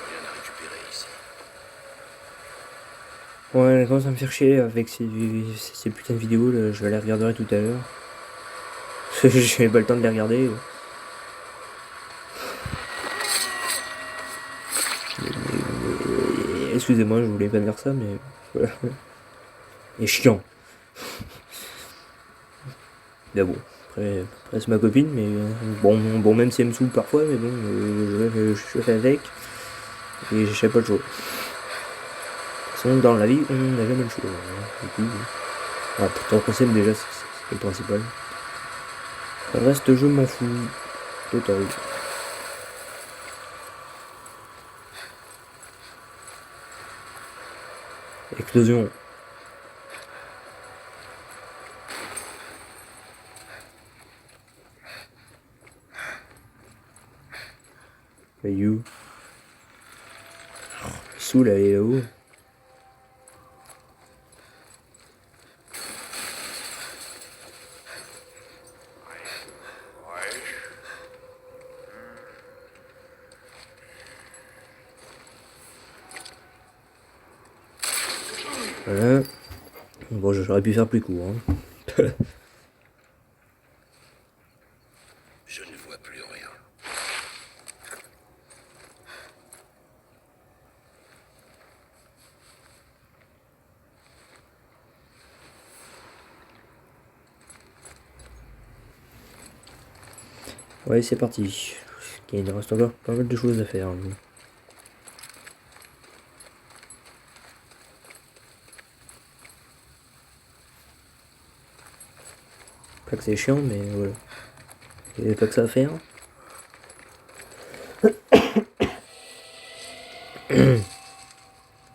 Rien à récupérer ici. Ouais, elle commence à me faire chier avec ces putains de vidéos, là. Je les regarderai tout à l'heure. J'ai pas le temps de les regarder. Excusez-moi, je voulais pas dire ça, mais voilà. Et chiant. Mais bon, après c'est ma copine, mais bon, même si elle me saoule parfois, mais bon, je fais avec. Et j'ai pas le choix. De toute façon, dans la vie, on n'a jamais le choix. Du coup, pour ton concept, déjà, c'est le principal. Le reste, je m'en fous. Total. Explosion. Hey you. Soul, elle est là-haut. Voilà. Bon, j'aurais pu faire plus court. Hein. Je ne vois plus rien. Ouais, c'est parti. Il nous reste encore pas mal de choses à faire. Pas que c'est chiant, mais voilà. Il n'y avait pas que ça à faire.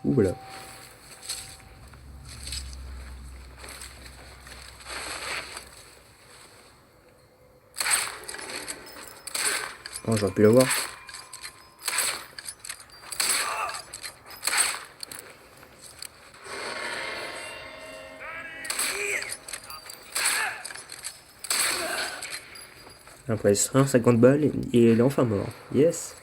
Ouh, voilà. Oh, j'aurais pu l'avoir. Après 50 balles et elle est enfin mort. Yes.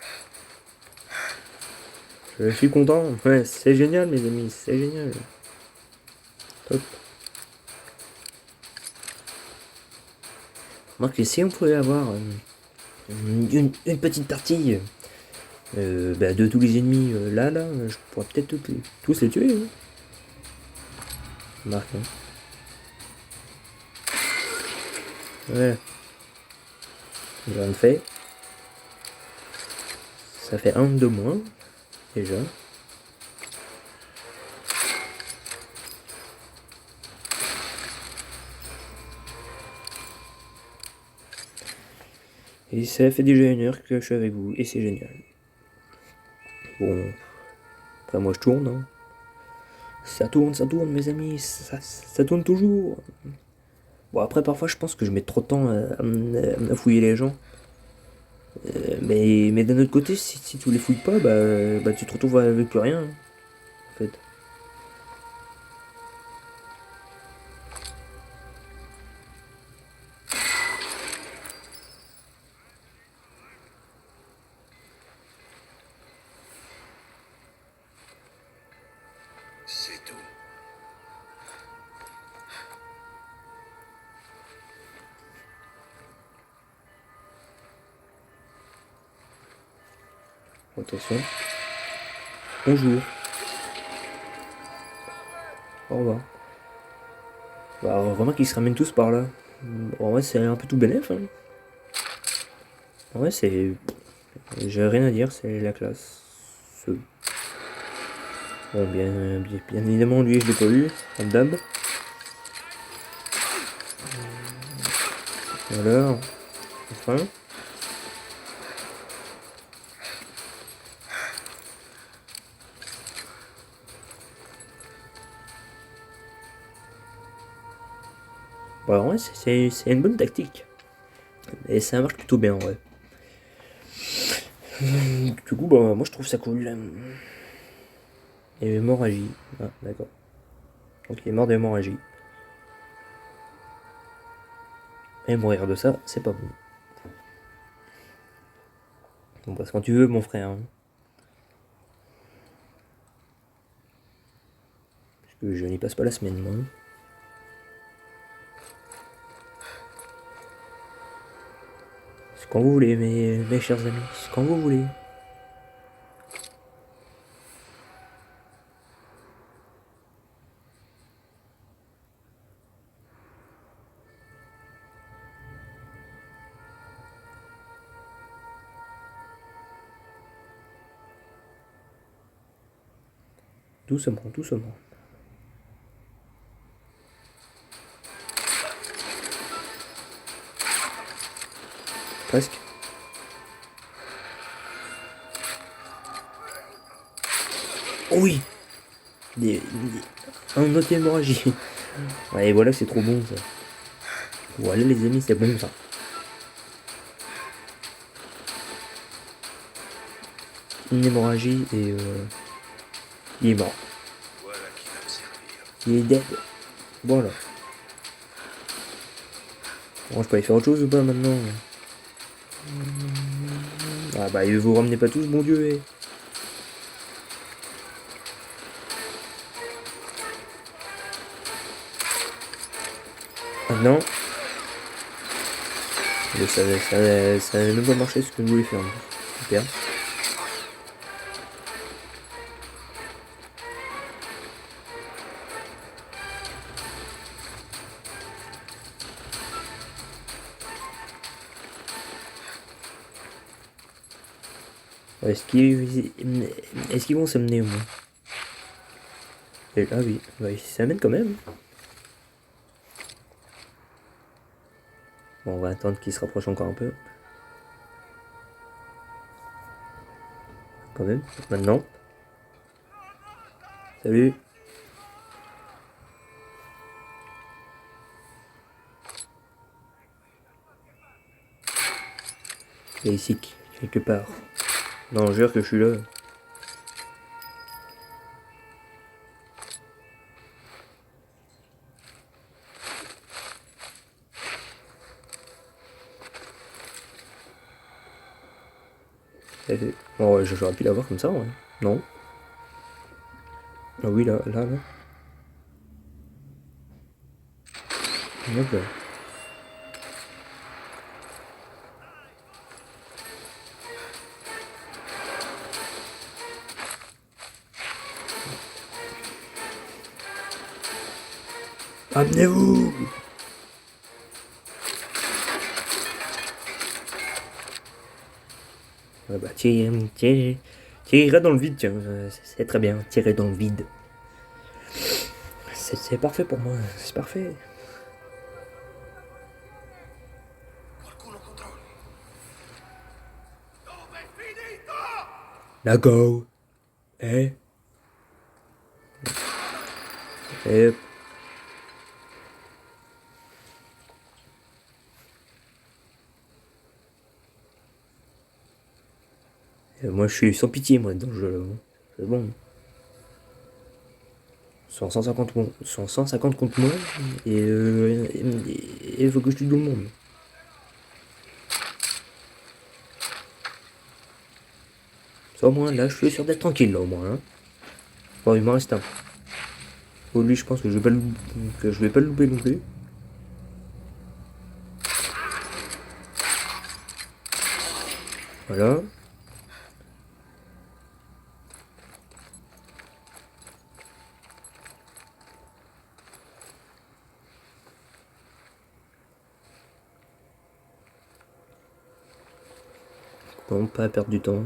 Je suis content. Ouais, c'est génial, mes amis. C'est génial. Top. Remarque, si on pouvait avoir une petite partie de tous les ennemis là, je pourrais peut-être tous les tuer. Hein. Remarque. Hein. Ouais. J'en fais. Ça fait un de moins. Déjà. Et ça fait déjà 1 heure que je suis avec vous. Et c'est génial. Bon. Après moi je tourne. Hein. Ça tourne, mes amis. Ça tourne toujours. Bon après parfois je pense que je mets trop de temps à fouiller les gens. Mais d'un autre côté, si tu les fouilles pas, bah tu te retrouves avec plus rien, en fait. C'est tout. Attention. Bonjour. Au revoir. Bah, remarque qu'ils se ramènent tous par là. En vrai, c'est un peu tout bénef. Hein. En vrai, c'est. J'ai rien à dire, c'est la classe. Bon, bien évidemment, lui, je l'ai pas eu. Comme d'hab. Alors. Enfin. Bon, alors, ouais, c'est une bonne tactique. Et ça marche plutôt bien, ouais. Du coup, bah, moi je trouve ça cool. Et hémorragie. Ah, d'accord. Donc il est mort d'hémorragie. Et mourir de ça, c'est pas bon. Bon, parce que quand tu veux, mon frère. Hein. Parce que je n'y passe pas la semaine, moi. C'est quand vous voulez, mes chers amis. C'est quand vous voulez. Doucement, doucement. Presque. Oh oui un autre hémorragie. Ouais, voilà, c'est trop bon ça. Voilà les amis, c'est bon ça. Une hémorragie et il est mort. Voilà qui va me servir. Il est dead. Voilà. Bon, je peux aller faire autre chose ou pas maintenant? Ah bah, vous ramenez pas tous, bon Dieu. Eh. Ah non. Mais ça n'a même pas marché ce que je voulais faire. Super. Est-ce qu'ils vont s'amener au moins? Ah oui, bah, ils s'amènent quand même. Bon, on va attendre qu'ils se rapprochent encore un peu. Quand même, maintenant. Salut. Il est ici, quelque part. Non, je jure que je suis là. Bon, ouais, j'aurais pu l'avoir comme ça, ouais. Non. Ah oui, là. Hop là. Amenez-vous! Ouais, bah, tirez dans le vide, tiens. C'est très bien, tirer dans le vide. C'est parfait pour moi, c'est parfait. Qualcuno controlli. Dove è finito? D'accord. Et... Moi je suis sans pitié moi dans le jeu. C'est bon. 150 contre moi et il faut que je tue tout le monde. Ça au moins là je suis sûr d'être tranquille là au moins. Hein. Bon il m'en reste un. Oh, lui je pense que je vais pas le louper non plus. Voilà. Bon, pas perdre du temps.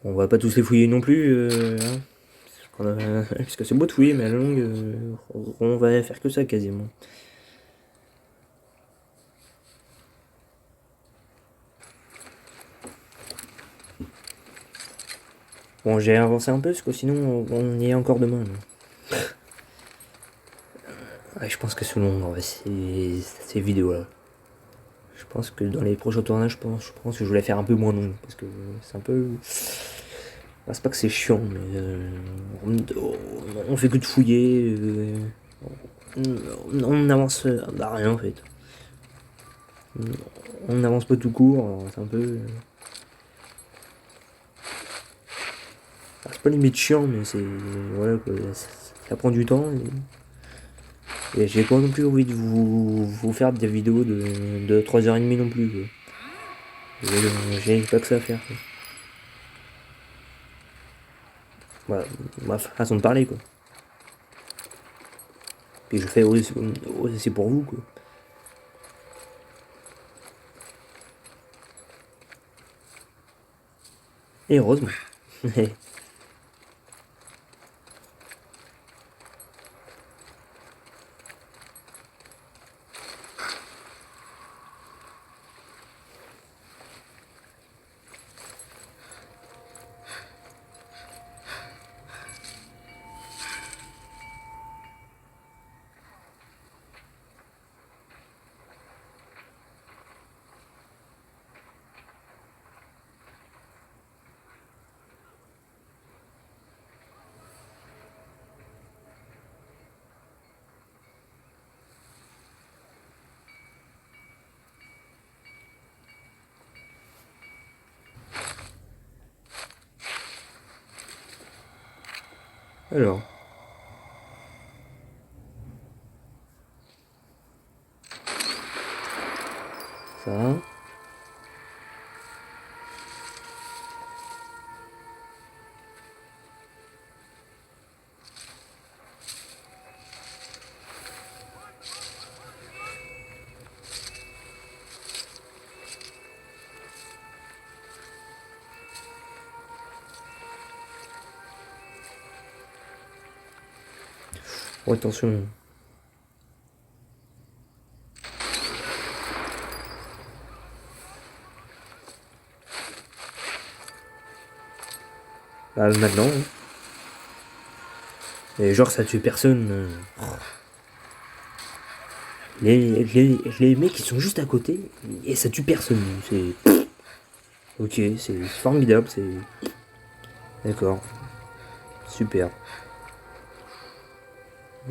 On va pas tous les fouiller non plus. Hein. Parce que c'est beau de fouiller, mais à la longue, on va faire que ça quasiment. Bon, j'ai avancé un peu, parce que sinon, on y est encore demain. Ouais, je pense que c'est long, ouais, ces vidéos-là. Je pense que dans les prochains tournages, je pense que je voulais faire un peu moins long, parce que c'est un peu... Bah, c'est pas que c'est chiant, mais on fait que de fouiller, on n'avance à rien en fait. On n'avance pas tout court, c'est un peu... c'est pas limite chiant, mais c'est... Voilà quoi, ça prend du temps. Et j'ai pas non plus envie de vous faire des vidéos de 3h30 non plus. Quoi. J'ai pas que ça à faire. Quoi. Voilà, ma façon de parler quoi. Puis je fais aussi c'est pour vous quoi. Et heureusement. Alors. Ça. Oh, attention. Bah, maintenant. Hein. Et genre, ça tue personne. Les mecs, ils sont juste à côté. Et ça tue personne. C'est. Ok, c'est formidable. C'est. D'accord. Super.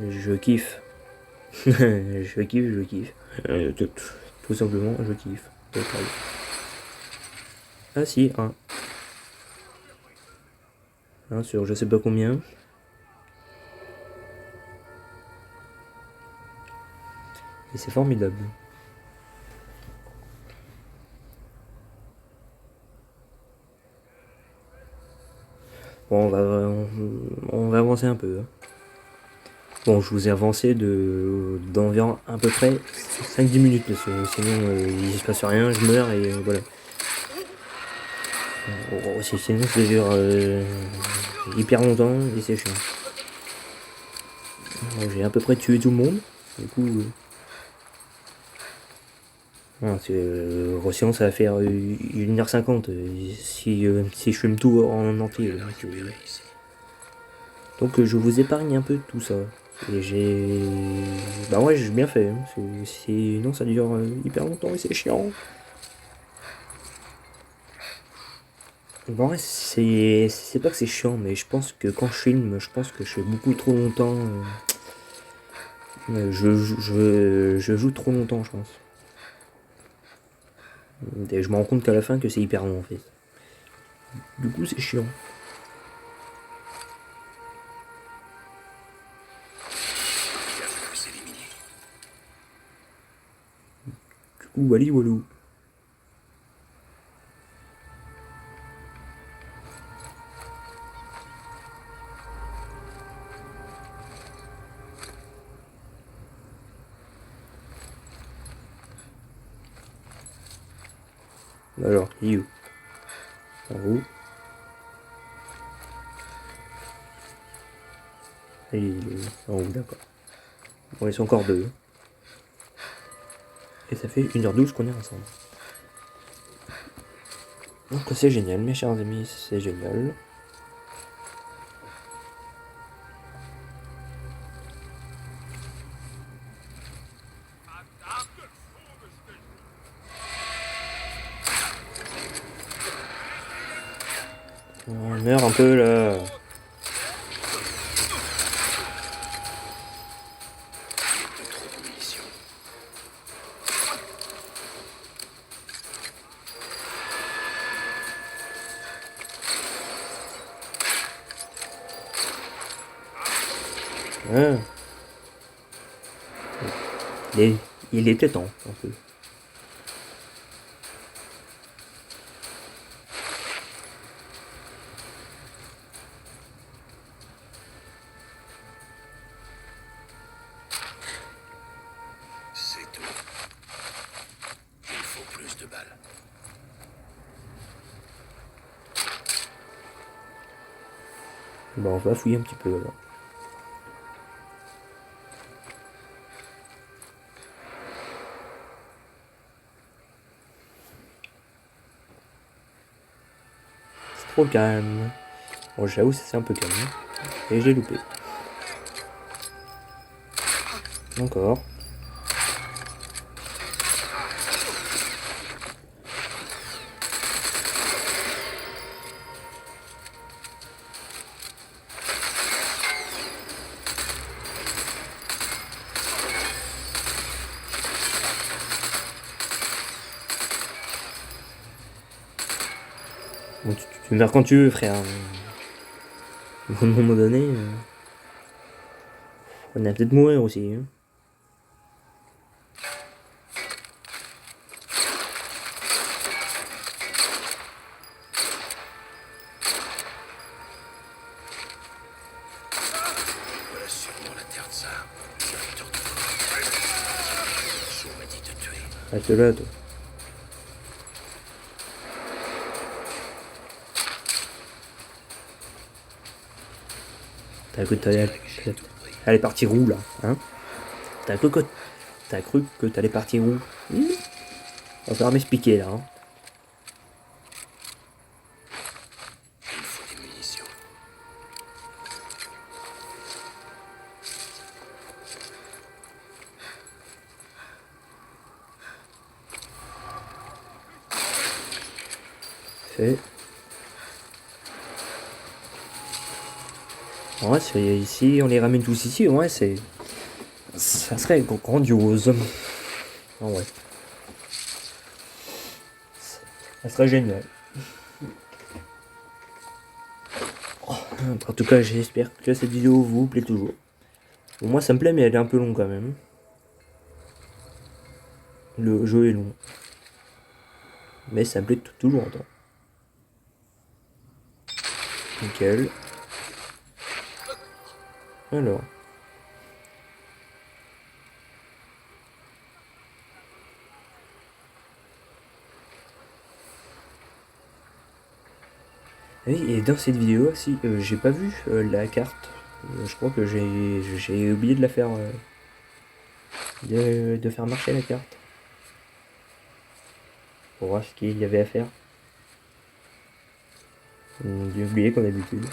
Je kiffe. Je kiffe. Tout simplement, je kiffe. Ah si, un sur je sais pas combien. Et c'est formidable. Bon, on va avancer un peu. Hein. Bon, je vous ai avancé d'environ à peu près 5-10 minutes, parce que sinon il se passe rien, je meurs et voilà. Sinon ça dure hyper longtemps et c'est chiant. Bon, j'ai à peu près tué tout le monde, du coup... sinon ça va faire 1h50 si je fume tout en entier. Donc je vous épargne un peu tout ça. Et j'ai... Bah ouais, j'ai bien fait. Hein. Non, ça dure hyper longtemps et c'est chiant. Bon, ouais, c'est pas que c'est chiant, mais je pense que quand je filme, je pense que je fais beaucoup trop longtemps. Je joue trop longtemps, je pense. Et je me rends compte qu'à la fin que c'est hyper long en fait. Du coup, c'est chiant. Bien plus éliminé. Du coup, wally walou. Alors, il est où? En haut. Il est en haut, d'accord. Bon, ils sont encore deux. Et ça fait 1h12 qu'on est ensemble. Donc c'est génial, mes chers amis, c'est génial. On meurt un peu là. De trop de munitions. Ah. Il était temps, un peu. C'est tout. Il faut plus de balles. Bon, on va fouiller un petit peu alors. C'est trop calme. Bon, j'avoue, c'est un peu calme. Et j'ai loupé. Encore. Bon, tu meurs quand tu veux, frère. À un moment donné, on a peut-être mourir aussi. Hein. Voilà sûrement la terre de ça. Directeur de corps. Chaud m'a dit de tuer. Reste là, toi. T'as cru que t'allais partir où là, hein? T'as cru que t'allais partir où? Va falloir m'expliquer là. Hein. Il faut des munitions. Fait. Ouais, ici, on les ramène tous ici, ouais, c'est. Ça serait grandiose. Ah ouais. Ça serait génial. En tout cas, j'espère que cette vidéo vous plaît toujours. Bon, moi, ça me plaît, mais elle est un peu longue quand même. Le jeu est long. Mais ça me plaît toujours autant. Nickel. Alors. Oui, et dans cette vidéo, si j'ai pas vu la carte. Je crois que j'ai oublié de la faire. De faire marcher la carte. Pour voir ce qu'il y avait à faire. J'ai oublié comme d'habitude.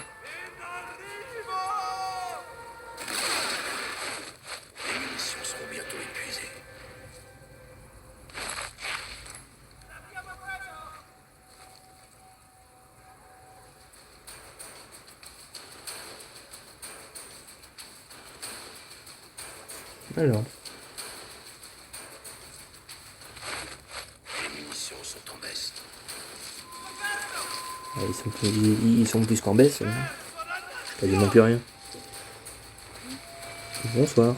Alors, Les munitions sont en baisse. ils sont plus qu'en baisse. Hein. Quasiment plus rien. Bonsoir.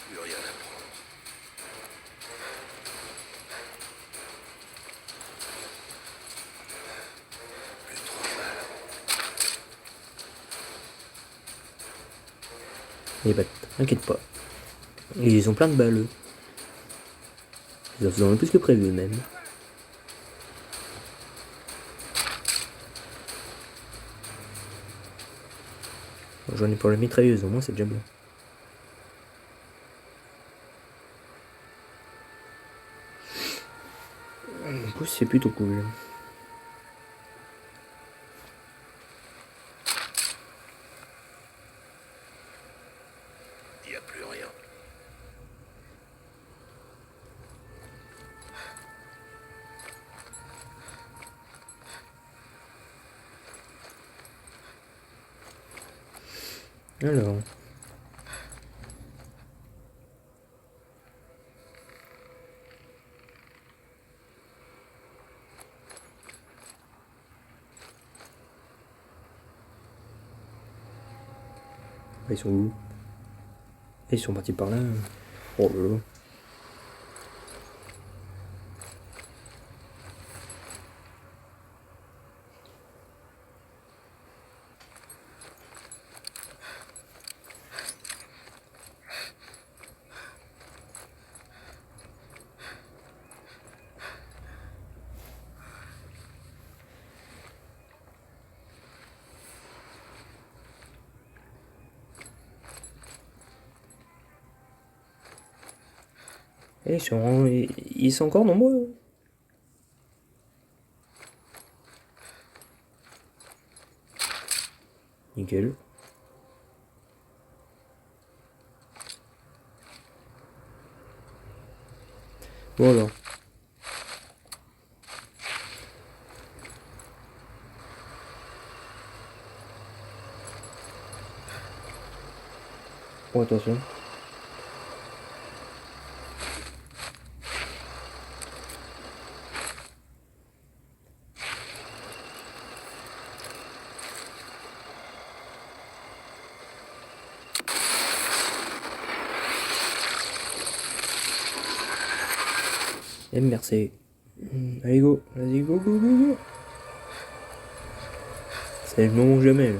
Plus rien à prendre. Plus trop de balles. Et bah, t'inquiète pas. Ils ont plein de balles, eux. Ils en ont plus que prévu, même. J'en ai pour la mitrailleuse, au moins c'est déjà bien. Du coup, c'est plutôt cool. Il n'y a plus rien. Alors. Ils sont où? Ils sont partis par là. Oh là là. Et ils sont encore nombreux. Nickel. Bon alors. Bon, attention. Merci. Allez go, vas-y go go go go. C'est le moment ou jamais là.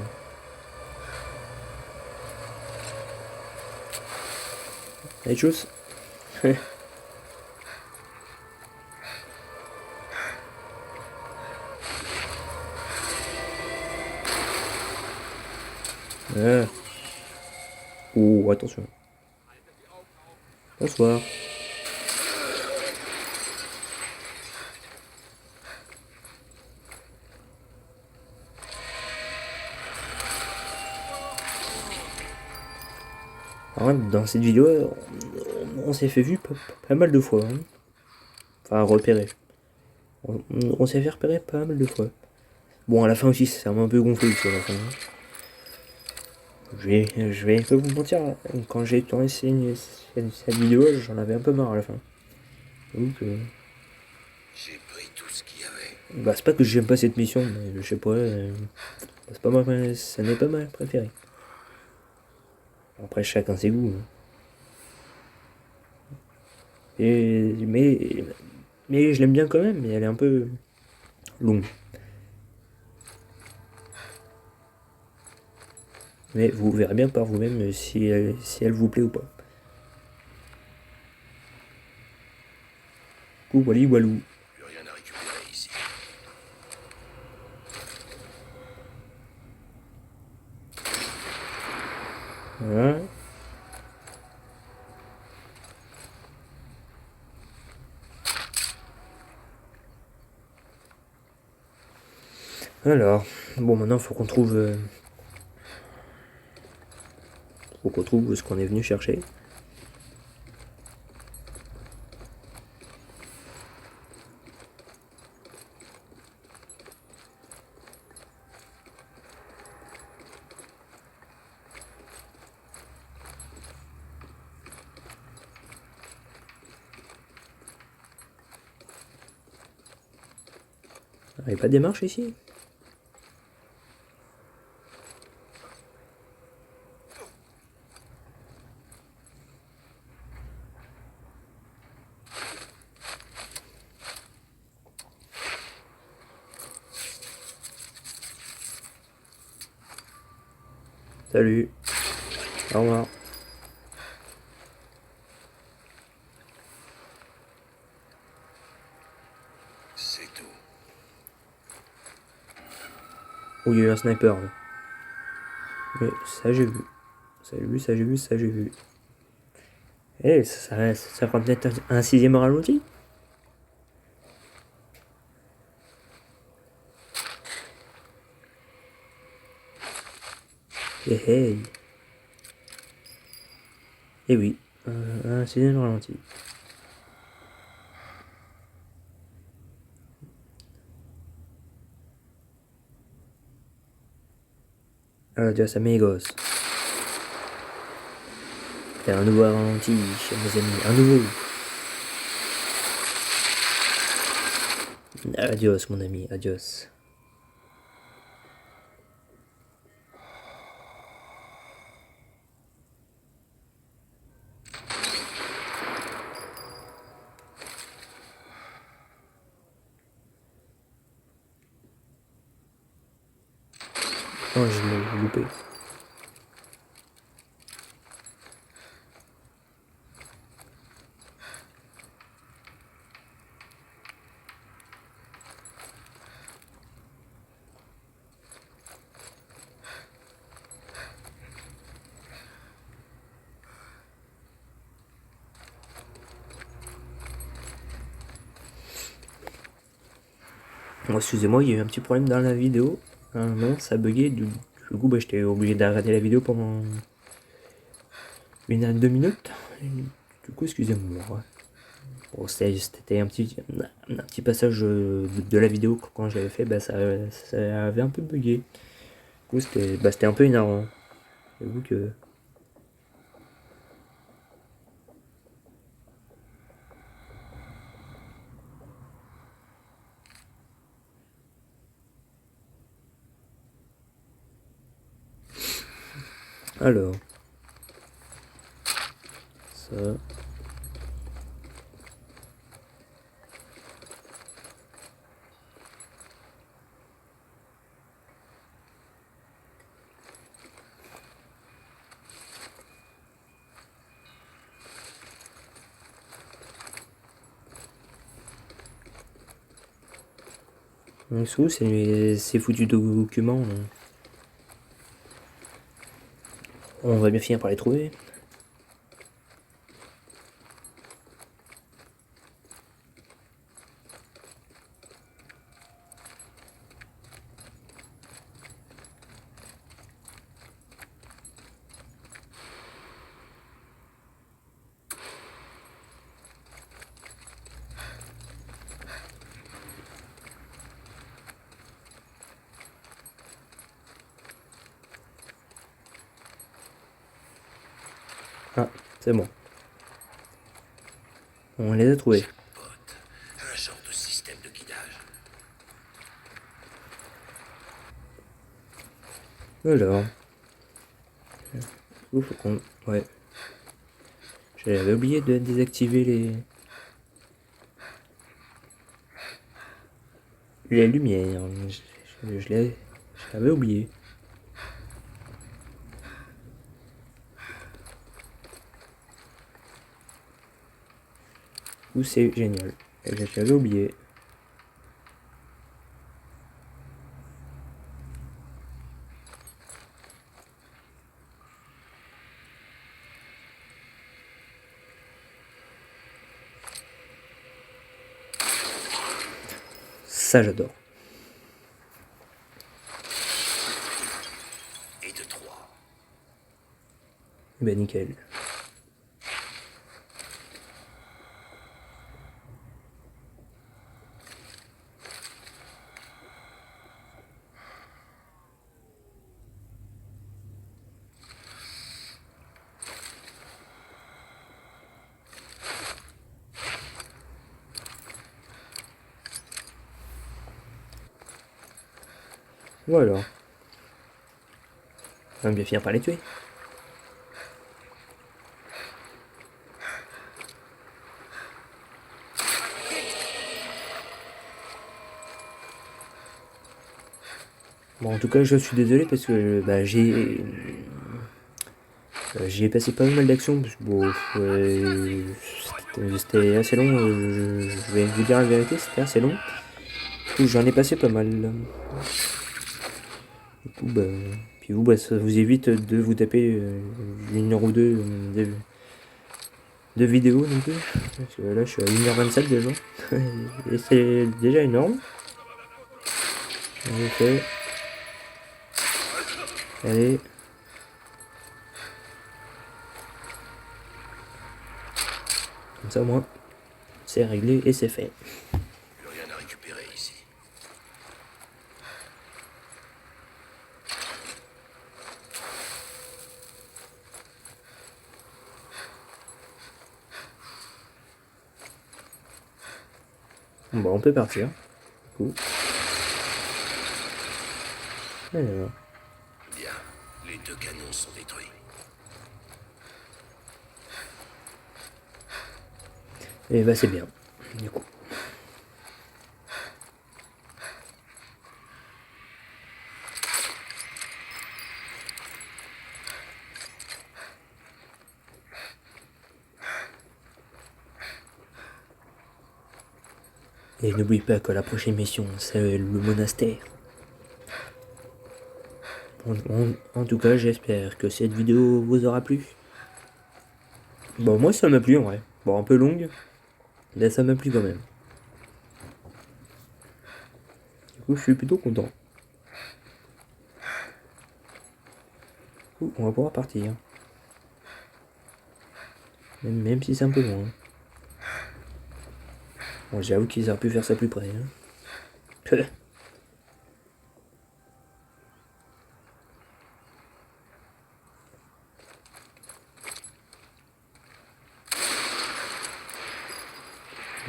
Allez tchuss. Ah. Oh attention. Bonsoir. Alors, dans cette vidéo, on s'est fait vu pas mal de fois. Hein. Enfin, repérer. On s'est fait repérer pas mal de fois. Bon, à la fin aussi, ça m'a un peu gonflé ici, à la fin. Je vais pas vous mentir, quand j'ai tourné cette vidéo, j'en avais un peu marre à la fin. Donc, J'ai pris tout ce qu'il y avait. bah, c'est pas que j'aime pas cette mission, mais je sais pas, c'est pas ça n'est pas ma préférée. Après, chacun ses goûts. Hein. Mais je l'aime bien quand même, mais elle est un peu longue. Mais vous verrez bien par vous-même si elle vous plaît ou pas. Wally walou. Plus rien à récupérer ici. Voilà. Alors, bon maintenant faut qu'on trouve ce qu'on est venu chercher. Il n'y a pas de démarche ici? Salut. Au revoir. C'est tout. Oh, il y a eu un sniper là. Mais ça j'ai vu. Ça j'ai vu, ça j'ai vu, ça j'ai vu. Eh, ça fera peut-être un sixième ralenti. Eh hey. Eh oui, un sixième ralenti. Adios amigos. Et un nouveau ralenti, mes amis, un nouveau. Adios mon ami, adios. Oh, je l'ai loupé. Bon, excusez-moi, il y a eu un petit problème dans la vidéo. Non, ça a bugué. Du coup, bah, j'étais obligé d'arrêter la vidéo pendant 1 à 2 minutes. Et du coup, excusez-moi. Bon, c'était un petit passage de la vidéo quand je l'avais fait, bah, ça avait un peu bugué. Du coup, c'était un peu énervant. J'avoue que. Alors. Ça. Donc, c'est où ces foutus documents là. On va bien finir par les trouver. Ah, c'est bon. On les a trouvés. Jackpot. Un genre de système de guidage. Alors. Faut qu'on. Ouais. J'avais oublié de désactiver les lumières. Je l'avais oublié. Ou c'est génial. J'avais oublié. Ça j'adore. Et de 3. Ben nickel. Voilà. On va bien finir par les tuer. Bon, en tout cas, je suis désolé parce que bah, j'y ai passé pas mal d'actions. Bon, c'était assez long. Je vais vous dire la vérité, c'était assez long. Du coup, j'en ai passé pas mal. Du coup, bah, puis vous, bah, ça vous évite de vous taper 1 heure ou deux de vidéo non plus. Parce que là, je suis à 1h27 déjà. Et c'est déjà énorme. En effet. Allez. Comme ça, au moins, c'est réglé et c'est fait. Plus rien à récupérer ici. Bon, bah, on peut partir. Du coup. Alors. Bien, les 2 canons sont détruits. Et bah, c'est bien. Du coup. Et n'oublie pas que la prochaine mission, c'est le monastère. En tout cas, j'espère que cette vidéo vous aura plu. Bon, moi, ça m'a plu, en vrai. Bon, un peu longue, mais ça m'a plu quand même. Du coup, je suis plutôt content. Du coup, on va pouvoir partir. Même si c'est un peu loin. Bon, j'avoue qu'ils auraient pu faire ça plus près. Hein.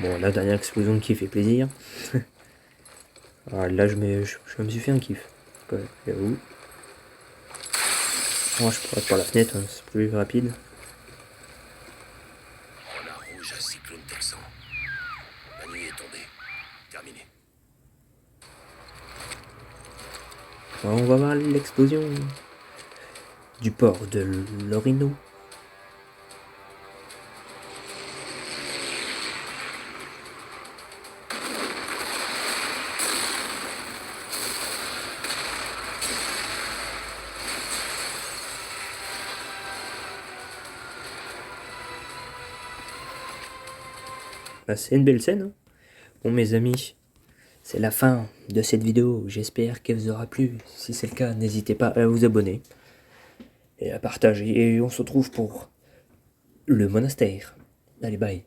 Bon, la dernière explosion qui fait plaisir. Ah, là, je me suis fait un kiff. J'avoue. Moi, je pourrais être par la fenêtre, hein, c'est plus rapide. Renard rouge à cyclone texan. La nuit est tombée. Terminé. Alors, on va voir l'explosion du port de Lorino. Bah, c'est une belle scène. Hein. Bon, mes amis, c'est la fin de cette vidéo. J'espère qu'elle vous aura plu. Si c'est le cas, n'hésitez pas à vous abonner et à partager. Et on se retrouve pour le monastère. Allez, bye.